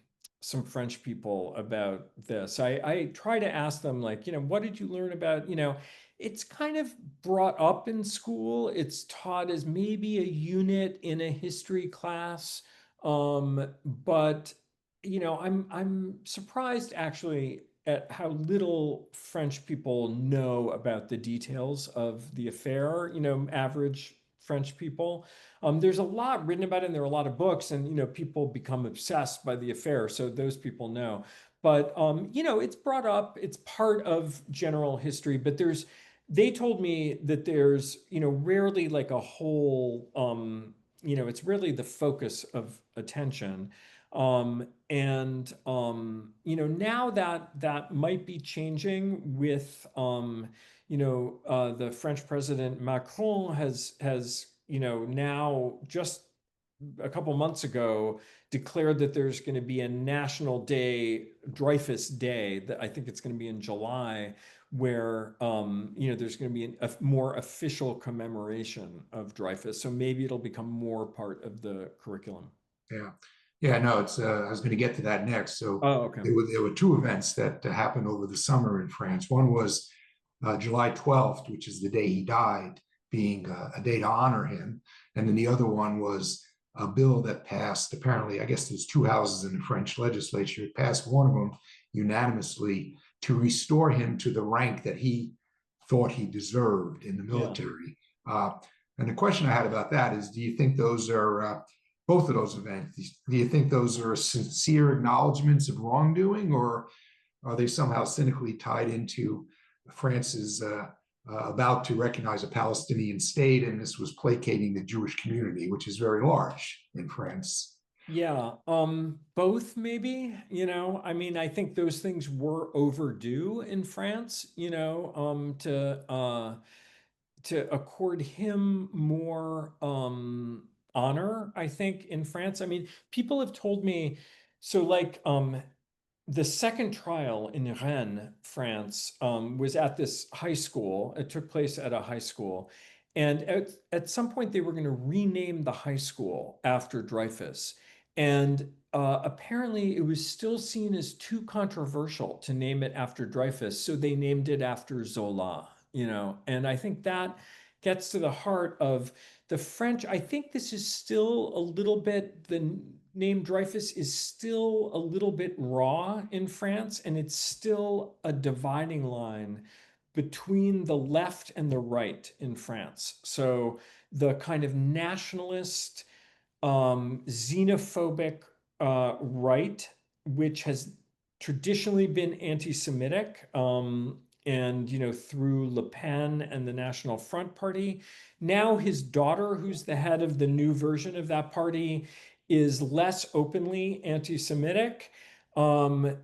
French people about this. I try to ask them, like, what did you learn about, it's kind of brought up in school. It's taught as maybe a unit in a history class. But I'm surprised actually at how little French people know about the details of the affair, average French people. There's a lot written about it, and there are a lot of books, and people become obsessed by the affair, so those people know. But it's brought up, it's part of general history, but they told me that there's, rarely like a whole, it's rarely the focus of attention. Now that might be changing with, the French president Macron has, now just a couple months ago declared that there's going to be a national day, Dreyfus Day, that I think it's going to be in July, where there's going to be a more official commemoration of Dreyfus. So maybe it'll become more part of the curriculum. Yeah. Yeah, no, it's I was going to get to that next. So Oh, okay. there were two events that happened over the summer in France. One was July 12th, which is the day he died, being a day to honor him. And then the other one was a bill that passed. Apparently, I guess there's two houses in the French legislature. It passed one of them unanimously to restore him to the rank that he thought he deserved in the Yeah. military. Uh, and the question I had about that is, do you think those are both of those events? Do you think those are sincere acknowledgments of wrongdoing, or are they somehow cynically tied into France's about to recognize a Palestinian state, and this was placating the Jewish community, which is very large in France? Yeah, both maybe, I mean, I think those things were overdue in France, to accord him more honor, I think, in France. I mean, people have told me, so like the second trial in Rennes, France, was at this high school. It took place at a high school. And at some point, they were going to rename the high school after Dreyfus. And apparently, it was still seen as too controversial to name it after Dreyfus. So they named it after Zola, And I think that gets to the heart of the French. I think this is still a little bit, the name Dreyfus is still a little bit raw in France, and it's still a dividing line between the left and the right in France. So the kind of nationalist, xenophobic right, which has traditionally been anti-Semitic, and through Le Pen and the National Front Party. Now his daughter, who's the head of the new version of that party, is less openly anti-Semitic. But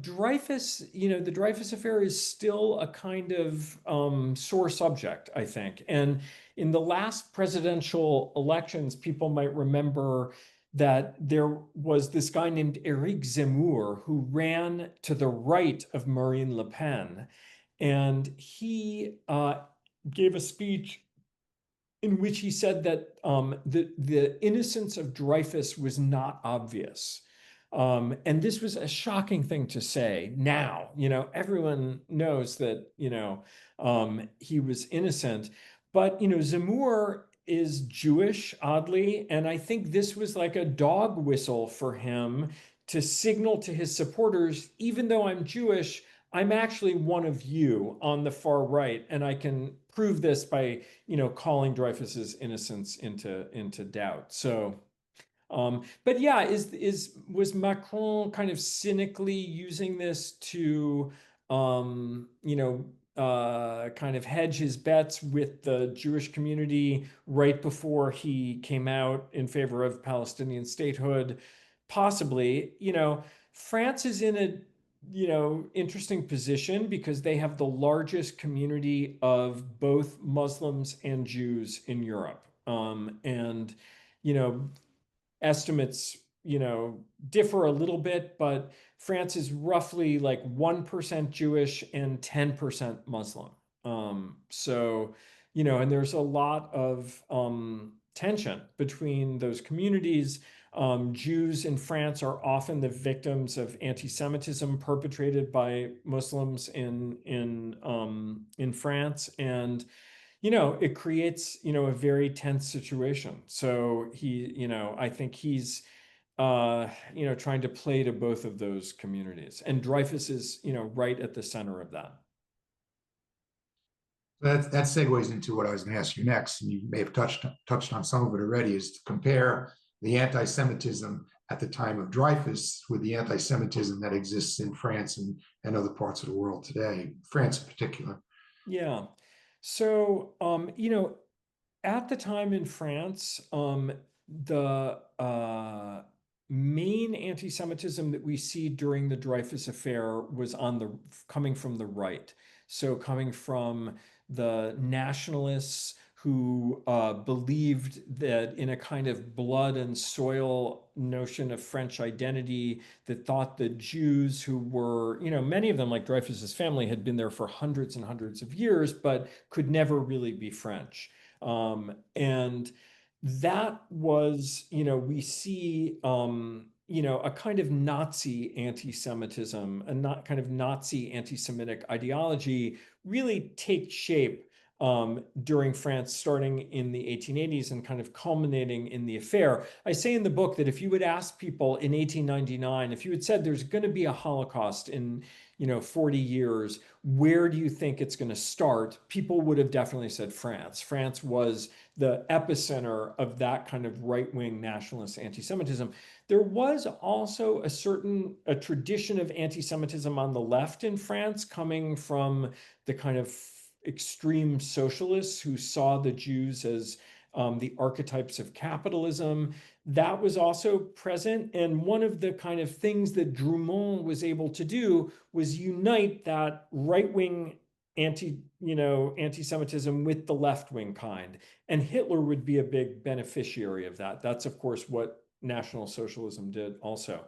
Dreyfus, the Dreyfus affair is still a kind of sore subject, I think. And in the last presidential elections, people might remember that there was this guy named Eric Zemmour who ran to the right of Marine Le Pen. And he gave a speech in which he said that the innocence of Dreyfus was not obvious. And this was a shocking thing to say now. Everyone knows that, he was innocent. But, Zemmour is Jewish, oddly. And I think this was like a dog whistle for him to signal to his supporters, even though I'm Jewish, I'm actually one of you on the far right, and I can prove this by, calling Dreyfus's innocence into doubt. So, but yeah, was Macron kind of cynically using this to, kind of hedge his bets with the Jewish community right before he came out in favor of Palestinian statehood? Possibly. France is in a interesting position because they have the largest community of both Muslims and Jews in Europe. And you know, estimates, differ a little bit, but France is roughly like 1% Jewish and 10% Muslim. So, and there's a lot of tension between those communities. Jews in France are often the victims of anti-Semitism perpetrated by Muslims in France, and it creates, a very tense situation. So I think he's, trying to play to both of those communities. And Dreyfus is, right at the center of that. That segues into what I was going to ask you next, and you may have touched on some of it already, is to compare the anti-Semitism at the time of Dreyfus with the anti-Semitism that exists in France and other parts of the world today, France in particular. Yeah. So, at the time in France, the main anti-Semitism that we see during the Dreyfus affair was coming from the right. So coming from the nationalists who believed that in a kind of blood and soil notion of French identity, that thought the Jews who were, many of them, like Dreyfus's family, had been there for hundreds and hundreds of years, but could never really be French. And that was, we see, a kind of Nazi anti-Semitism, a not kind of Nazi anti-Semitic ideology really take shape during France, starting in the 1880s and kind of culminating in the affair. I say in the book that if you would ask people in 1899, if you had said there's going to be a Holocaust in 40 years, where do you think it's going to start? People would have definitely said France. France was the epicenter of that kind of right-wing nationalist anti-Semitism. There was also a tradition of anti-Semitism on the left in France, coming from the kind of extreme socialists who saw the Jews as the archetypes of capitalism. That was also present. And one of the kind of things that Drummond was able to do was unite that right-wing anti-Semitism with the left-wing kind. And Hitler would be a big beneficiary of that. That's, of course, what National Socialism did also.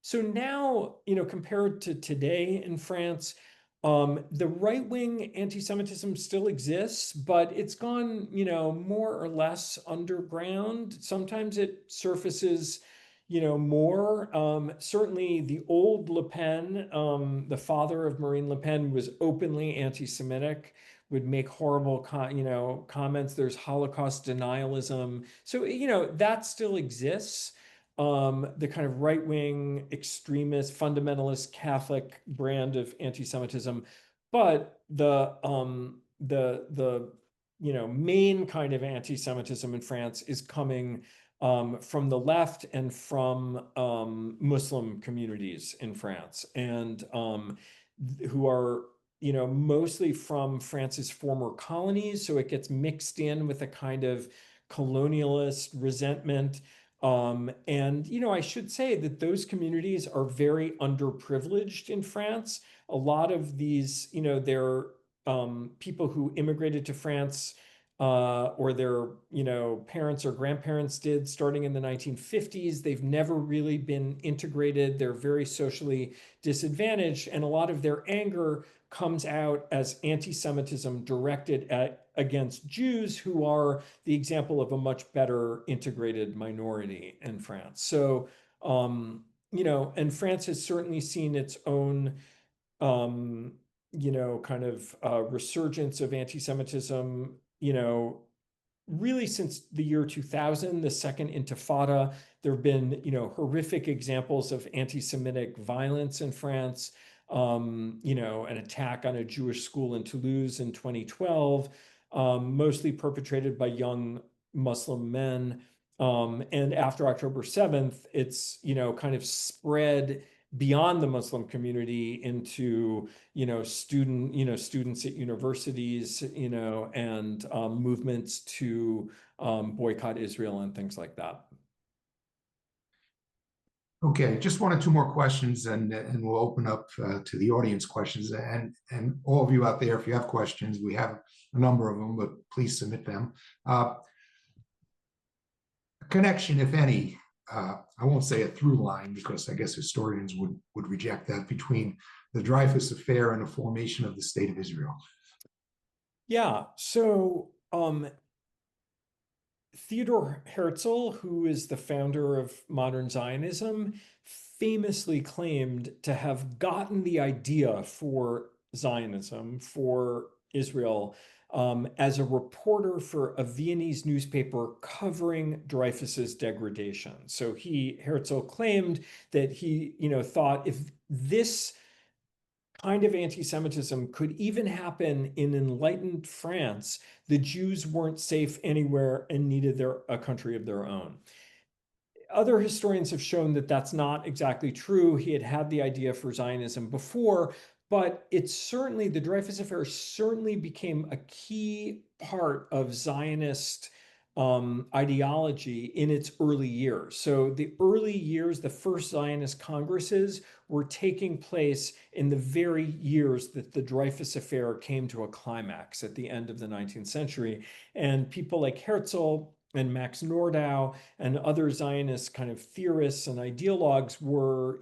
So now, compared to today in France, the right-wing anti-Semitism still exists, but it's gone, more or less underground. Sometimes it surfaces, more. Certainly the old Le Pen, the father of Marine Le Pen, was openly anti-Semitic, would make horrible, comments. There's Holocaust denialism. So, that still exists. The kind of right-wing extremist fundamentalist Catholic brand of anti-Semitism, but the main kind of anti-Semitism in France is coming from the left and from Muslim communities in France, and who are mostly from France's former colonies. So it gets mixed in with a kind of colonialist resentment. And, I should say that those communities are very underprivileged in France. A lot of these, they're people who immigrated to France or their, parents or grandparents did starting in the 1950s. They've never really been integrated. They're very socially disadvantaged. And a lot of their anger comes out as anti-Semitism directed against Jews, who are the example of a much better integrated minority in France. So, and France has certainly seen its own, kind of resurgence of anti-Semitism, really since the year 2000, the Second Intifada. There have been, horrific examples of anti-Semitic violence in France. An attack on a Jewish school in Toulouse in 2012, mostly perpetrated by young Muslim men. And after October 7th, it's, kind of spread beyond the Muslim community into, students at universities, and movements to boycott Israel and things like that. Okay, just one or two more questions, and we'll open up to the audience questions. And all of you out there, if you have questions, we have a number of them, but please submit them. Connection, if any, I won't say a through line, because I guess historians would reject that, between the Dreyfus affair and the formation of the State of Israel. Yeah. So Theodor Herzl, who is the founder of modern Zionism, famously claimed to have gotten the idea for Zionism, for Israel, as a reporter for a Viennese newspaper covering Dreyfus's degradation. So Herzl claimed that he, thought if this kind of anti-Semitism could even happen in enlightened France, the Jews weren't safe anywhere and needed a country of their own. Other historians have shown that that's not exactly true. He had had the idea for Zionism before, but the Dreyfus Affair certainly became a key part of Zionist ideology in its early years. So the early years, the first Zionist congresses were taking place in the very years that the Dreyfus Affair came to a climax at the end of the 19th century. And people like Herzl and Max Nordau and other Zionist kind of theorists and ideologues were,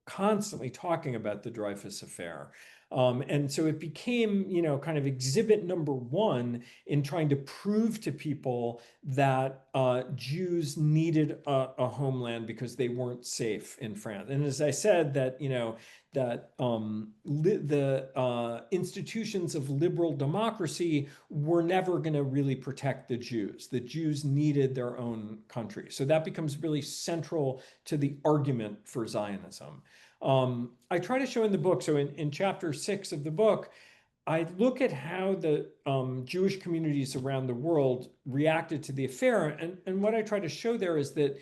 constantly talking about the Dreyfus Affair. And so it became, kind of exhibit number one in trying to prove to people that Jews needed a homeland because they weren't safe in France. And as I said, that the institutions of liberal democracy were never going to really protect the Jews. The Jews needed their own country. So that becomes really central to the argument for Zionism. I try to show in the book, so in chapter 6 of the book, I look at how the Jewish communities around the world reacted to the affair. And what I try to show there is that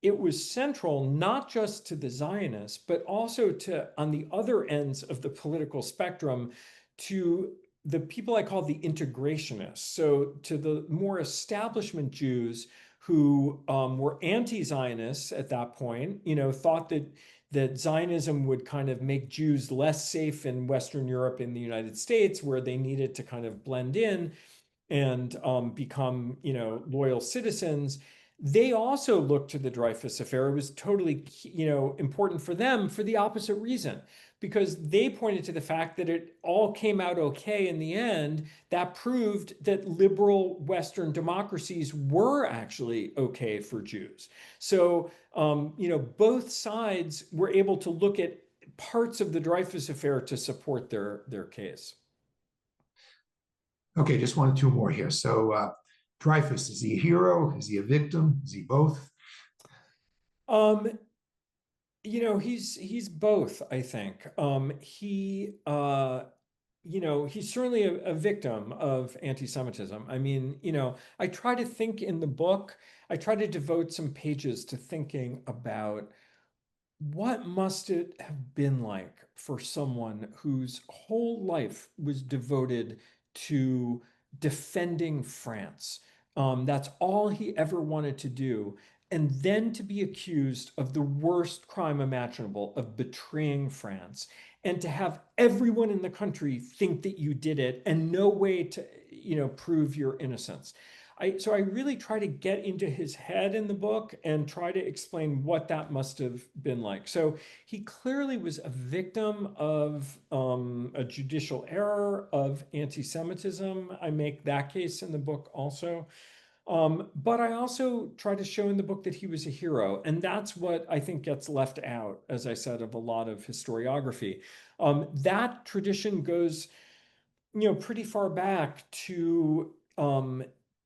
it was central not just to the Zionists, but also to, on the other ends of the political spectrum, to the people I call the integrationists. So to the more establishment Jews who were anti-Zionists at that point, thought that Zionism would kind of make Jews less safe in Western Europe and the United States, where they needed to kind of blend in and become, loyal citizens. They also looked to the Dreyfus Affair. It was totally, important for them for the opposite reason, because they pointed to the fact that it all came out okay in the end. That proved that liberal Western democracies were actually okay for Jews. So, both sides were able to look at parts of the Dreyfus Affair to support their case. Okay, just one or two more here. So Dreyfus, is he a hero? Is he a victim? Is he both? Um, he's both, I think. He's certainly a victim of anti-Semitism. I mean, I try to think in the book, I try to devote some pages to thinking about what must it have been like for someone whose whole life was devoted to defending France? That's all he ever wanted to do. And then to be accused of the worst crime imaginable, of betraying France, and to have everyone in the country think that you did it and no way to, prove your innocence. So I really try to get into his head in the book and try to explain what that must have been like. So he clearly was a victim of a judicial error, of anti-Semitism. I make that case in the book also. But I also try to show in the book that he was a hero. And that's what I think gets left out, as I said, of a lot of historiography. That tradition goes, pretty far back to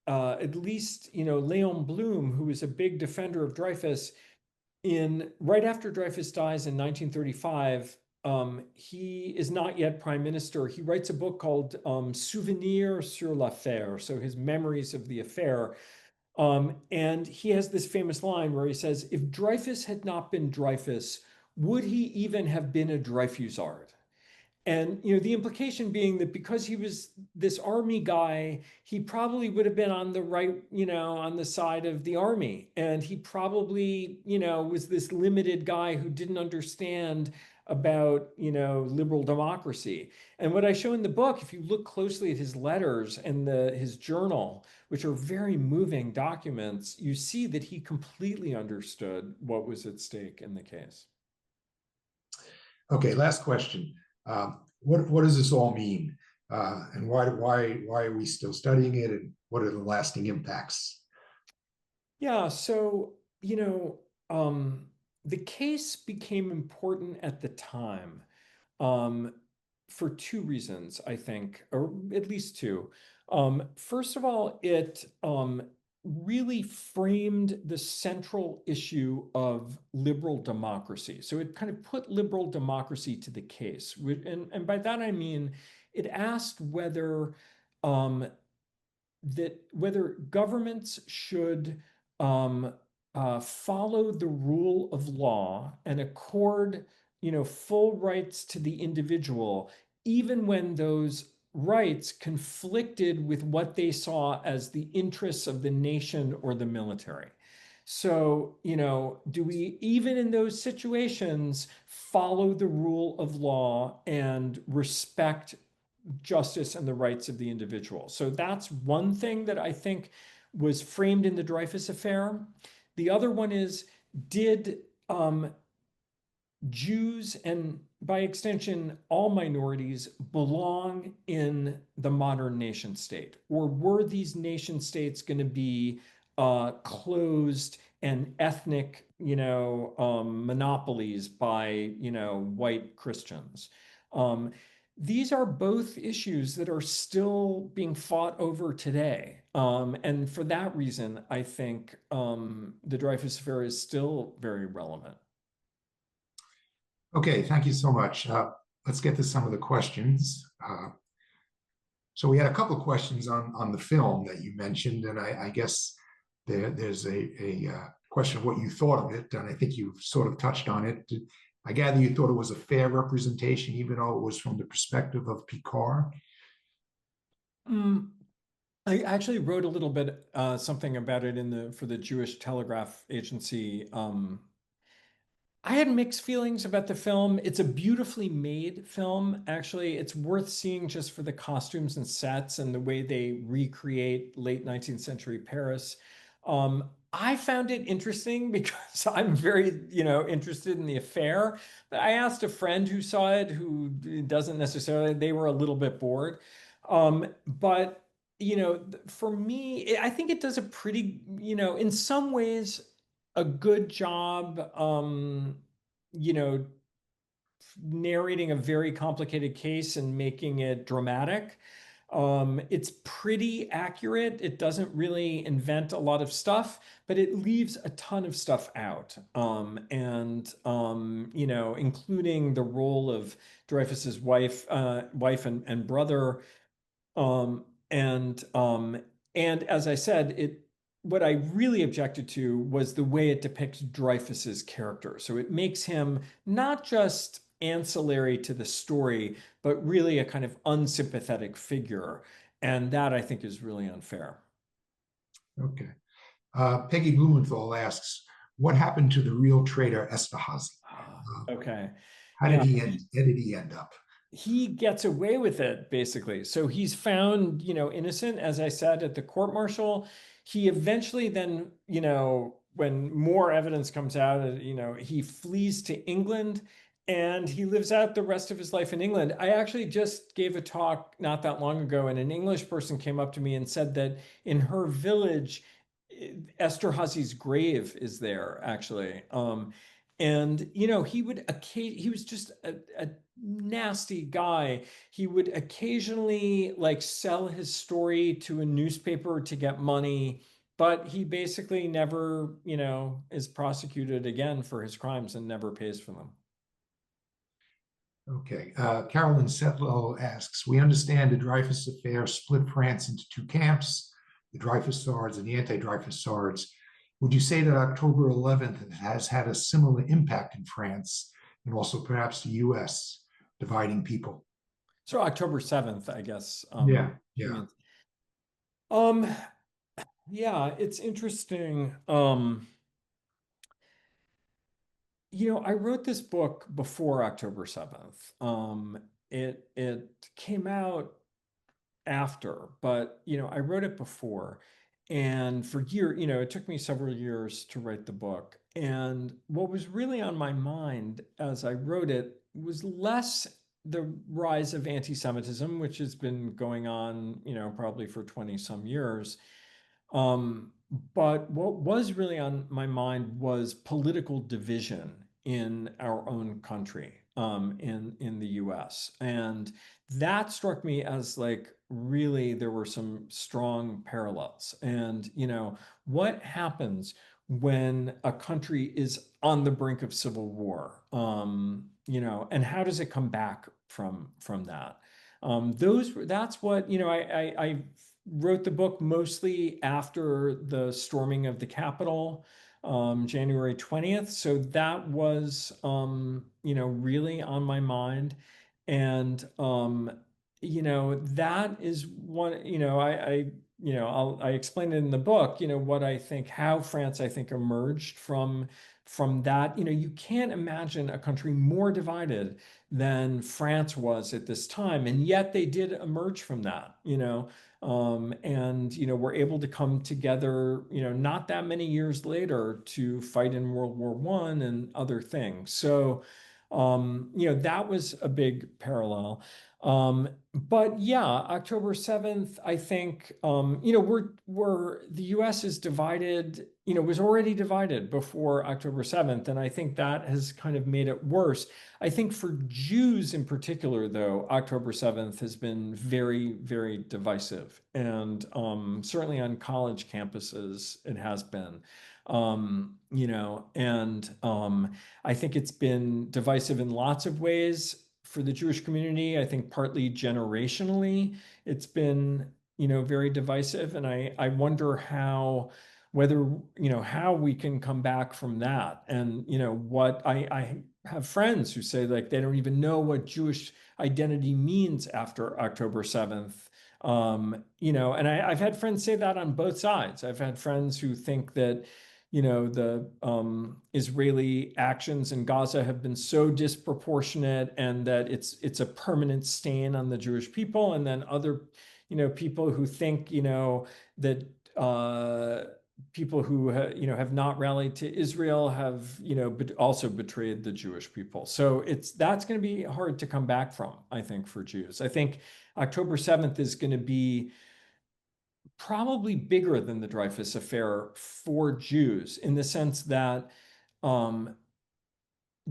at least, Leon Blum, who was a big defender of Dreyfus. In right after Dreyfus dies in 1935, he is not yet prime minister. He writes a book called Souvenirs sur l'affaire, so his memories of the affair. And he has this famous line where he says, "If Dreyfus had not been Dreyfus, would he even have been a Dreyfusard?" And the implication being that because he was this army guy, he probably would have been on the right, on the side of the army. And he probably, was this limited guy who didn't understand about, liberal democracy. And what I show in the book, if you look closely at his letters and his journal, which are very moving documents, you see that he completely understood what was at stake in the case. Okay, last question. What does this all mean? And why are we still studying it? And what are the lasting impacts? Yeah, so, the case became important at the time um, for two reasons, I think, or at least two. First of all, it really framed the central issue of liberal democracy. So it kind of put liberal democracy to the case. And by that I mean it asked um, whether governments should follow the rule of law and accord, full rights to the individual, even when those rights conflicted with what they saw as the interests of the nation or the military. So, do we, even in those situations, follow the rule of law and respect justice and the rights of the individual? So that's one thing that I think was framed in the Dreyfus affair. The other one is, did Jews and by extension all minorities belong in the modern nation state? Or were these nation states going to be closed and ethnic, monopolies by, white Christians? Um, these are both issues that are still being fought over today. And for that reason, I think the Dreyfus Affair is still very relevant. Okay, thank you so much. Let's get to some of the questions. So we had a couple of questions on the film that you mentioned, and I guess there's a question of what you thought of it, and I think you've sort of touched on it. I gather you thought it was a fair representation, even though it was from the perspective of Picard. Mm, I actually wrote a little bit something about it in the for the Jewish Telegraph Agency. I had mixed feelings about the film. It's a beautifully made film. Actually, it's worth seeing just for the costumes and sets and the way they recreate late 19th century Paris. I found it interesting because I'm very, interested in the affair. But I asked a friend who saw it, who doesn't necessarily, they were a little bit bored. But, for me, I think it does a pretty, in some ways, a good job, you know, narrating a very complicated case and making it dramatic. It's pretty accurate. It doesn't really invent a lot of stuff, but it leaves a ton of stuff out. Including the role of Dreyfus's wife and brother, um, and um, and as I said, what I really objected to was the way it depicts Dreyfus's character. So it makes him not just ancillary to the story, but really a kind of unsympathetic figure. And that I think is really unfair. Okay. Peggy Blumenthal asks, what happened to the real traitor Esterhazy? Uh, Okay. how did Yeah. he end up? He gets away with it basically. So he's found, innocent, as I said, at the court martial. He eventually then, when more evidence comes out, he flees to England and he lives out the rest of his life in England. I actually just gave a talk not that long ago, and an English person came up to me and said that in her village, Esterhazy's grave is there actually. And he was just a nasty guy. He would occasionally like sell his story to a newspaper to get money, but he basically never, is prosecuted again for his crimes and never pays for them. Okay. Carolyn Setlow asks, we understand the Dreyfus affair split France into two camps, the Dreyfusards and the anti-Dreyfusards. Would you say that October 11th has had a similar impact in France and also perhaps the US, dividing people? So October 7th, I guess. Yeah, She yeah. means. Yeah, it's interesting. I wrote this book before October 7th. It came out after, but I wrote it before. And for it took me several years to write the book. And what was really on my mind as I wrote it was less the rise of anti-Semitism, which has been going on, probably for 20 some years. Um, but what was really on my mind was political division in our own country, in the US. And that struck me as like really there were some strong parallels. And, what happens when a country is on the brink of civil war? And how does it come back from that? That's what, I wrote the book mostly after the storming of the Capitol, January 20th. So that was, really on my mind. And, that is one, I explained it in the book, what I think, how France, I think, emerged from that. You can't imagine a country more divided than France was at this time. And yet they did emerge from that, and, were able to come together, not that many years later to fight in World War One and other things. So, that was a big parallel. But yeah, October 7th, I think, we're the US is divided, was already divided before October 7th. And I think that has kind of made it worse. I think for Jews in particular, though, October 7th has been very, very divisive. And certainly on college campuses, it has been. I think it's been divisive in lots of ways for the Jewish community. I think partly generationally, it's been, very divisive. And I wonder whether, how we can come back from that. And, what I have friends who say like they don't even know what Jewish identity means after October 7th. And I've had friends say that on both sides. I've had friends who think that, the Israeli actions in Gaza have been so disproportionate and that it's a permanent stain on the Jewish people. And then other, people who think, that people who have not rallied to Israel have, but also betrayed the Jewish people. So that's going to be hard to come back from, I think, for Jews. I think October 7th is going to be probably bigger than the Dreyfus affair for Jews in the sense that um,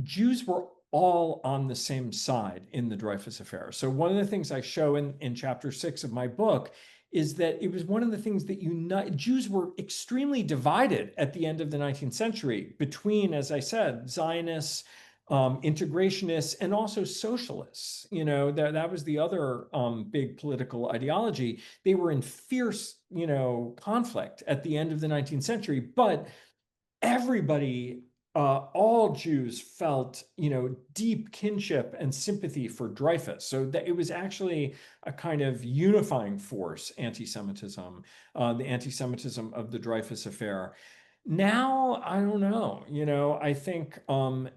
Jews were all on the same side in the Dreyfus affair. So one of the things I show in chapter 6 of my book is that it was one of the things that Jews were extremely divided at the end of the 19th century between, as I said, Zionists, integrationists, and also socialists. That was the other big political ideology. They were in fierce, conflict at the end of the 19th century, but everybody, all Jews felt, deep kinship and sympathy for Dreyfus. So that it was actually a kind of unifying force, anti-Semitism, the anti-Semitism of the Dreyfus affair. Now, I don't know, I think, a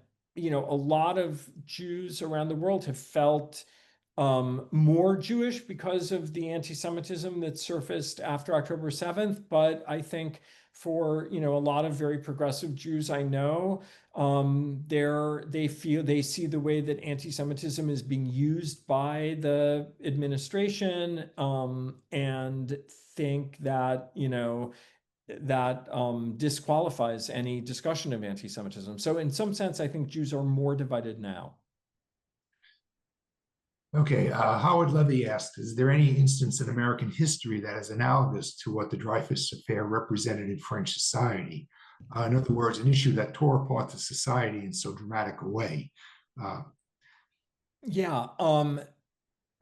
lot of Jews around the world have felt more Jewish because of the anti-Semitism that surfaced after October 7th. But I think for, a lot of very progressive Jews I know, they see the way that anti-Semitism is being used by the administration, and think that, that disqualifies any discussion of anti-Semitism. So in some sense, I think Jews are more divided now. Okay, Howard Levy asks, is there any instance in American history that is analogous to what the Dreyfus Affair represented in French society? In other words, an issue that tore apart the society in so dramatic a way. Uh, Yeah.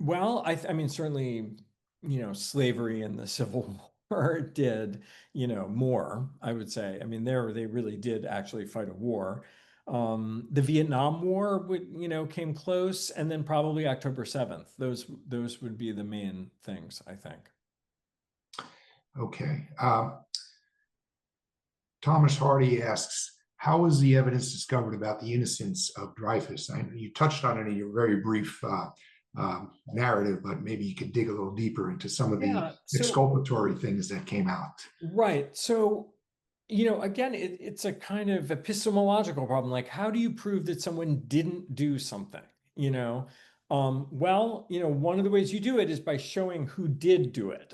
Well, I mean, certainly, slavery and the Civil War did, more, I would say. I mean, they really did actually fight a war. The Vietnam War came close, and then probably October 7th. Those would be the main things, I think. okay. Thomas Hardy asks, how was the evidence discovered about the innocence of Dreyfus? You touched on it in your very brief narrative, but maybe you could dig a little deeper into some of the Yeah. exculpatory things that came out. Right. So, again, it's a kind of epistemological problem. Like, how do you prove that someone didn't do something? You know, well, one of the ways you do it is by showing who did do it.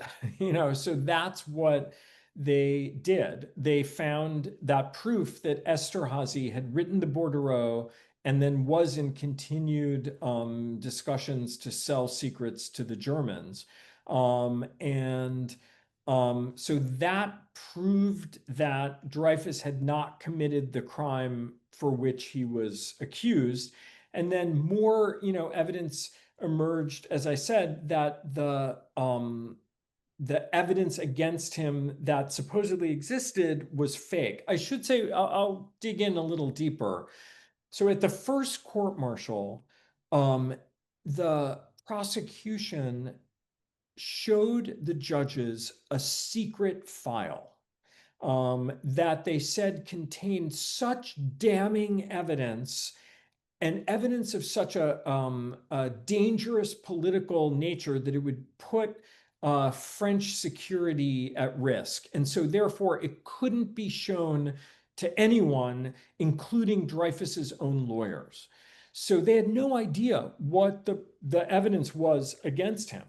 So that's what they did. They found that proof that Esterhazy had written the bordereau and then was in continued discussions to sell secrets to the Germans. And so that proved that Dreyfus had not committed the crime for which he was accused. And then more, evidence emerged, as I said, that the evidence against him that supposedly existed was fake. I should say, I'll dig in a little deeper. So at the first court martial, the prosecution showed the judges a secret file that they said contained such damning evidence and evidence of such a dangerous political nature that it would put French security at risk. And so, therefore, it couldn't be shown to anyone, including Dreyfus's own lawyers. So they had no idea what the evidence was against him.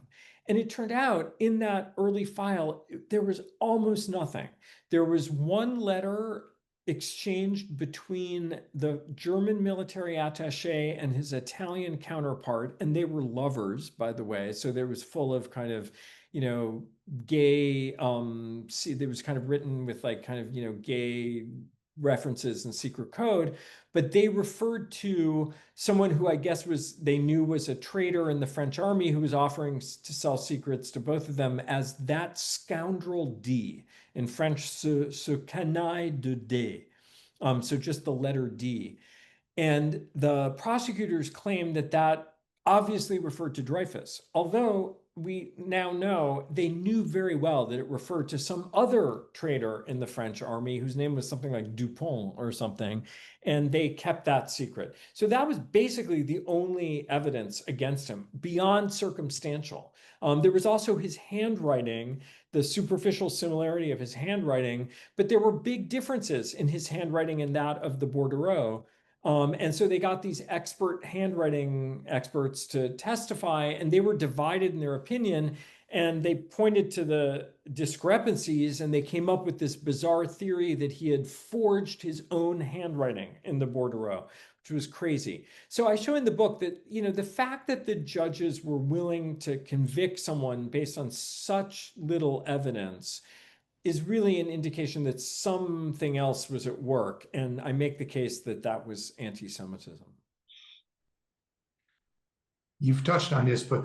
And it turned out in that early file, there was almost nothing. There was one letter exchanged between the German military attaché and his Italian counterpart, and they were lovers, by the way. So there was full of kind of, gay, see, there was kind of written with like kind of, gay references and secret code, but they referred to someone who I guess they knew was a traitor in the French army who was offering to sell secrets to both of them as that scoundrel D. In French, ce canaille de D. So just the letter D. And the prosecutors claimed that that obviously referred to Dreyfus, although we now know they knew very well that it referred to some other traitor in the French army whose name was something like Dupont or something, and they kept that secret. So that was basically the only evidence against him beyond circumstantial. There was also his handwriting, the superficial similarity of his handwriting, but there were big differences in his handwriting and that of the bordereau. And so they got these expert handwriting experts to testify, and they were divided in their opinion. And they pointed to the discrepancies, and they came up with this bizarre theory that he had forged his own handwriting in the bordereau, which was crazy. So I show in the book that, the fact that the judges were willing to convict someone based on such little evidence is really an indication that something else was at work. And I make the case that that was anti-Semitism. You've touched on this, but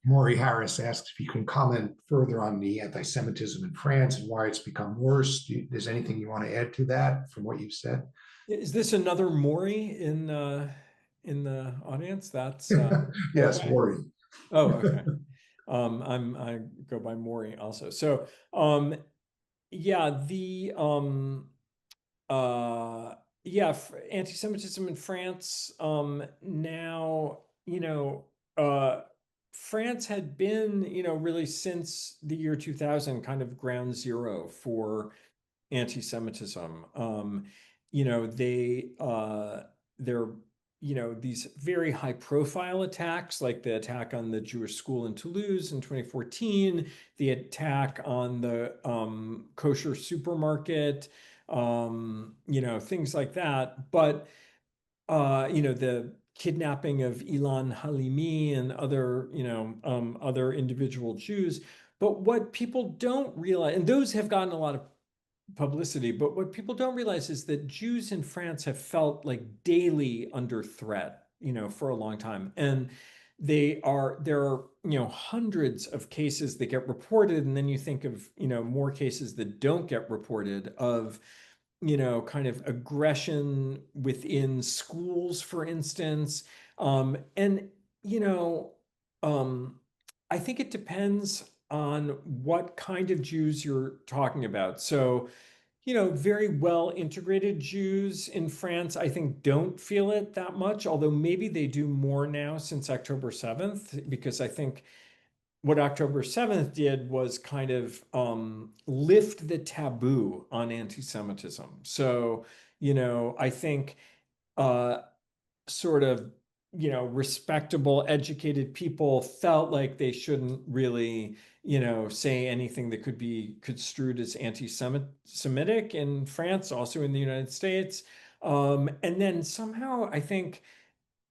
Maury Harris asks if you can comment further on the anti-Semitism in France and why it's become worse. There's anything you want to add to that from what you've said? Is this another Maury in the audience? That's Yes, okay. Maury. Oh, okay. I go by Maury also. So yeah, uh yeah, anti-Semitism in France, now, France had been, really since the year 2000 kind of ground zero for anti-Semitism. They're, these very high profile attacks, like the attack on the Jewish school in Toulouse in 2014, the attack on the kosher supermarket, things like that. But the kidnapping of Ilan Halimi and other, other individual Jews. But what people don't realize, and those have gotten a lot of publicity, but what people don't realize is that Jews in France have felt like daily under threat, for a long time. And there are, hundreds of cases that get reported, and then you think of, more cases that don't get reported of, kind of aggression within schools, for instance. And, um, I think it depends on what kind of Jews you're talking about. So, very well integrated Jews in France, I think, don't feel it that much, although maybe they do more now since October 7th, because I think what October 7th did was kind of lift the taboo on anti-Semitism. So, I think uh, sort of, respectable, educated people felt like they shouldn't really, say anything that could be construed as anti-Semitic in France, also in the United States. And then somehow I think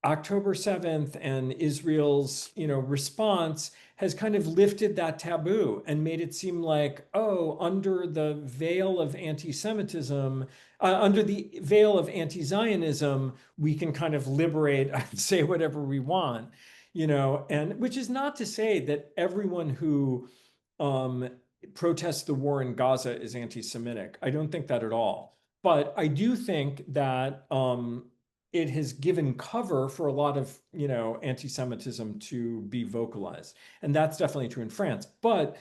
October 7th and Israel's, response has kind of lifted that taboo and made it seem like, oh, under the veil of anti-Semitism, under the veil of anti-Zionism, we can kind of liberate and say whatever we want, and which is not to say that everyone who um, protests the war in Gaza is anti-Semitic. I don't think that at all. But I do think that it has given cover for a lot of, anti-Semitism to be vocalized. And that's definitely true in France. But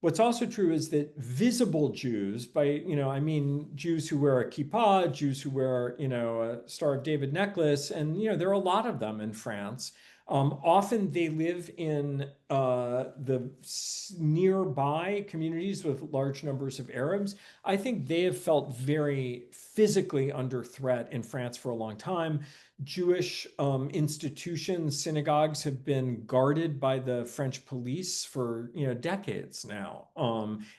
what's also true is that visible Jews, by, I mean Jews who wear a kippah, Jews who wear, a Star of David necklace, and, there are a lot of them in France. Often they live in the nearby communities with large numbers of Arabs. I think they have felt very physically under threat in France for a long time. Jewish institutions, synagogues have been guarded by the French police for decades now,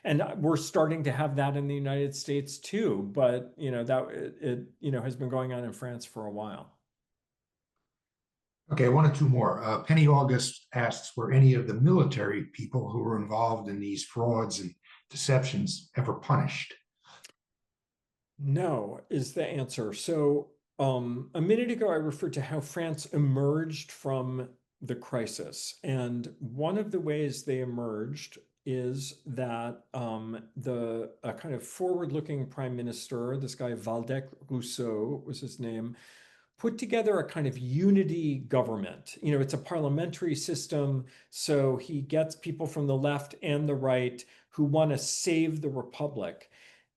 and we're starting to have that in the United States too. But that it has been going on in France for a while. Okay, one or two more. Penny August asks, were any of the military people who were involved in these frauds and deceptions ever punished? No, is the answer. So, a minute ago, I referred to how France emerged from the crisis. And one of the ways they emerged is that a kind of forward-looking prime minister, this guy Valdec Rousseau was his name, put together a kind of unity government. It's a parliamentary system, so he gets people from the left and the right who want to save the republic.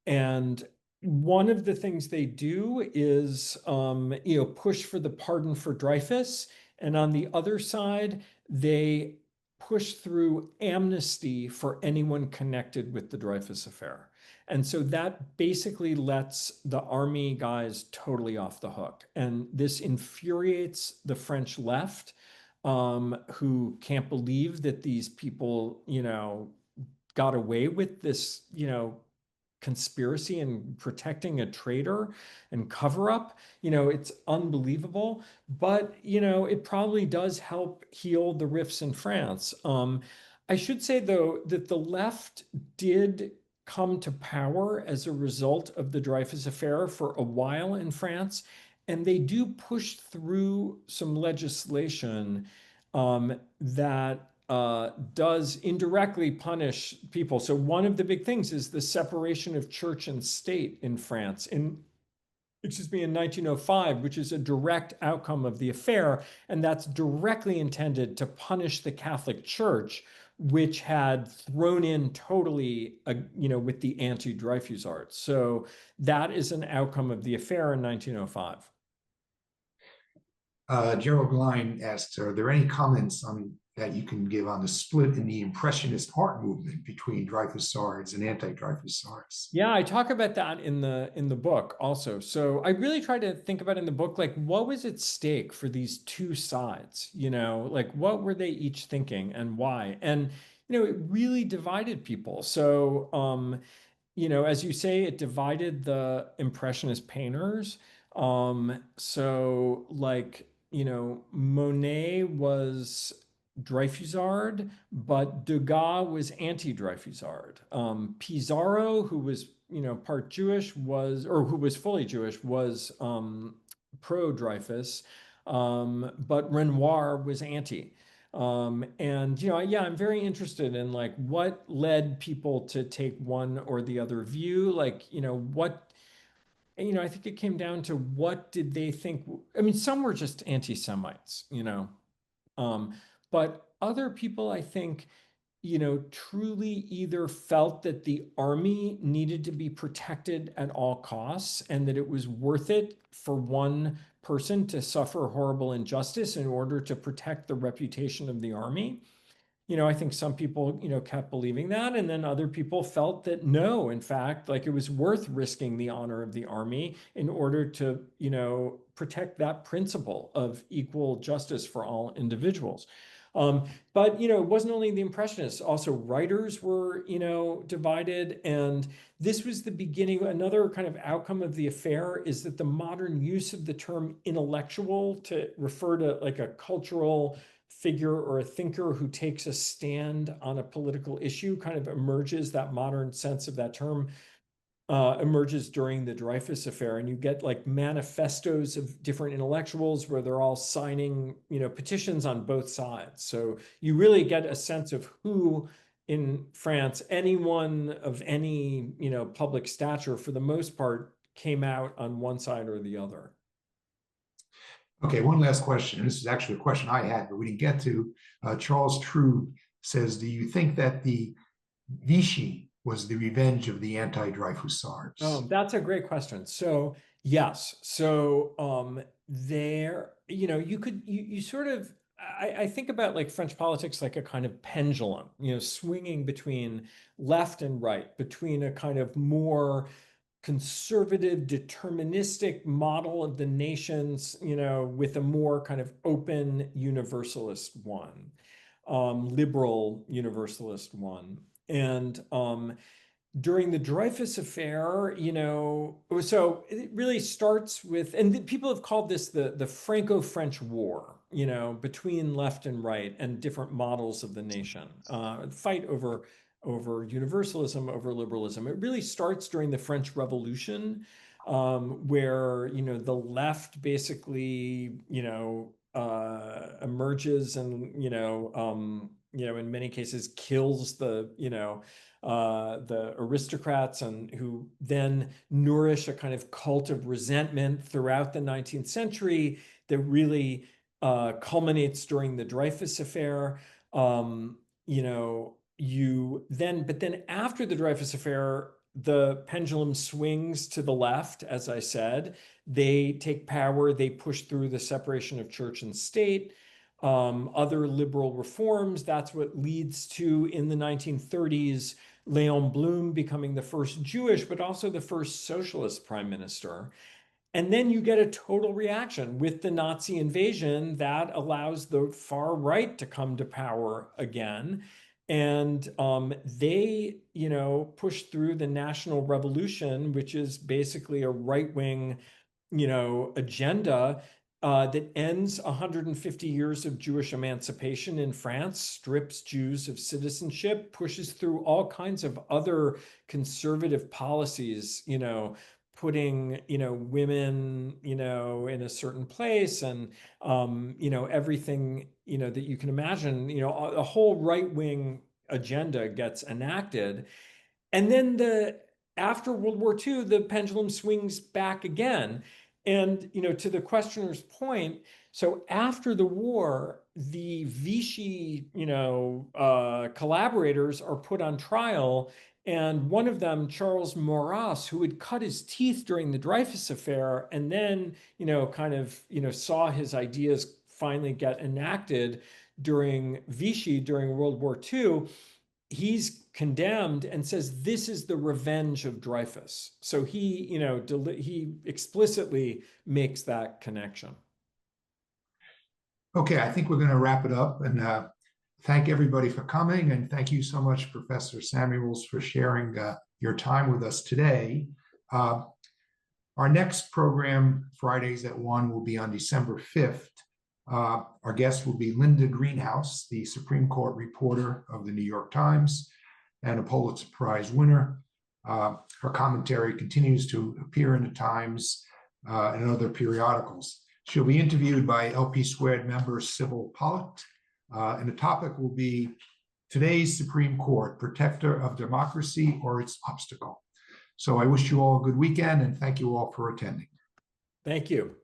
And one of the things they do is, push for the pardon for Dreyfus. And on the other side, they push through amnesty for anyone connected with the Dreyfus affair. And so that basically lets the army guys totally off the hook. And this infuriates the French left, who can't believe that these people, got away with this, conspiracy and protecting a traitor and cover up. It's unbelievable, but it probably does help heal the rifts in France. I should say though that the left did come to power as a result of the Dreyfus affair for a while in France, and they do push through some legislation that does indirectly punish people. So one of the big things is the separation of church and state in France in 1905, which is a direct outcome of the affair. And that's directly intended to punish the Catholic Church, which had thrown in totally, with the anti-Dreyfus art. So that is an outcome of the affair in 1905. Gerald Line asks, are there any comments that you can give on the split in the Impressionist art movement between Dreyfusards and anti-Dreyfusards? Yeah, I talk about that in the book also. So I really try to think about in the book, like what was at stake for these two sides, like what were they each thinking and why? And it really divided people. So as you say, it divided the Impressionist painters. So like, Monet was Dreyfusard, but Degas was anti-Dreyfusard. Pissarro, who was, part Jewish, or who was fully Jewish, was pro-Dreyfus. But Renoir was anti. And yeah, I'm very interested in like what led people to take one or the other view. Like, I think it came down to what did they think? I mean, some were just anti-Semites, um, but other people, I think, truly either felt that the army needed to be protected at all costs and that it was worth it for one person to suffer horrible injustice in order to protect the reputation of the army. I think some people, kept believing that. And then other people felt that no, in fact, like it was worth risking the honor of the army in order to, protect that principle of equal justice for all individuals. But, it wasn't only the Impressionists, also writers were, divided. And this was the beginning. Another kind of outcome of the affair is that the modern use of the term intellectual to refer to like a cultural figure or a thinker who takes a stand on a political issue kind of emerges. That modern sense of that term emerges during the Dreyfus affair, and you get like manifestos of different intellectuals where they're all signing, petitions on both sides. So you really get a sense of who in France, anyone of any, public stature for the most part came out on one side or the other. Okay, one last question. This is actually a question I had, but we didn't get to. Charles True says, do you think that the Vichy was the revenge of the anti-Dreyfusards? That's a great question. So yes, so there, you sort of, I think about like French politics like a kind of pendulum, swinging between left and right, between a kind of more conservative, deterministic model of the nations, with a more kind of open universalist one, liberal universalist one. And during the Dreyfus affair, so it really starts with, and people have called this the Franco-French War, between left and right and different models of the nation, fight over universalism, over liberalism. It really starts during the French Revolution, where the left basically emerges and in many cases kills the aristocrats, and who then nourish a kind of cult of resentment throughout the 19th century that really culminates during the Dreyfus affair. But then after the Dreyfus affair, the pendulum swings to the left, as I said. They take power, they push through the separation of church and state. Other liberal reforms, that's what leads to, in the 1930s, Léon Blum becoming the first Jewish, but also the first socialist prime minister. And then you get a total reaction with the Nazi invasion that allows the far right to come to power again. And they, push through the National Revolution, which is basically a right-wing, agenda that ends 150 years of Jewish emancipation in France, strips Jews of citizenship, pushes through all kinds of other conservative policies, putting, women, in a certain place, and, everything, that you can imagine, a whole right-wing agenda gets enacted. And then after World War II, the pendulum swings back again. And to the questioner's point, so after the war, the Vichy collaborators are put on trial, and one of them, Charles Maurras, who had cut his teeth during the Dreyfus affair, and then saw his ideas finally get enacted during Vichy during World War II. He's condemned and says this is the revenge of Dreyfus. So he explicitly makes that connection. Okay, I think we're going to wrap it up, and thank everybody for coming, and thank you so much, Professor Samuels, for sharing your time with us today. Our next program, Fridays at 1, will be on December 5th. Our guest will be Linda Greenhouse, the Supreme Court reporter of the New York Times and a Pulitzer Prize winner. Her commentary continues to appear in the Times and other periodicals. She'll be interviewed by LP Squared member Sybil Pollitt, and the topic will be today's Supreme Court, protector of democracy or its obstacle. So I wish you all a good weekend, and thank you all for attending. Thank you.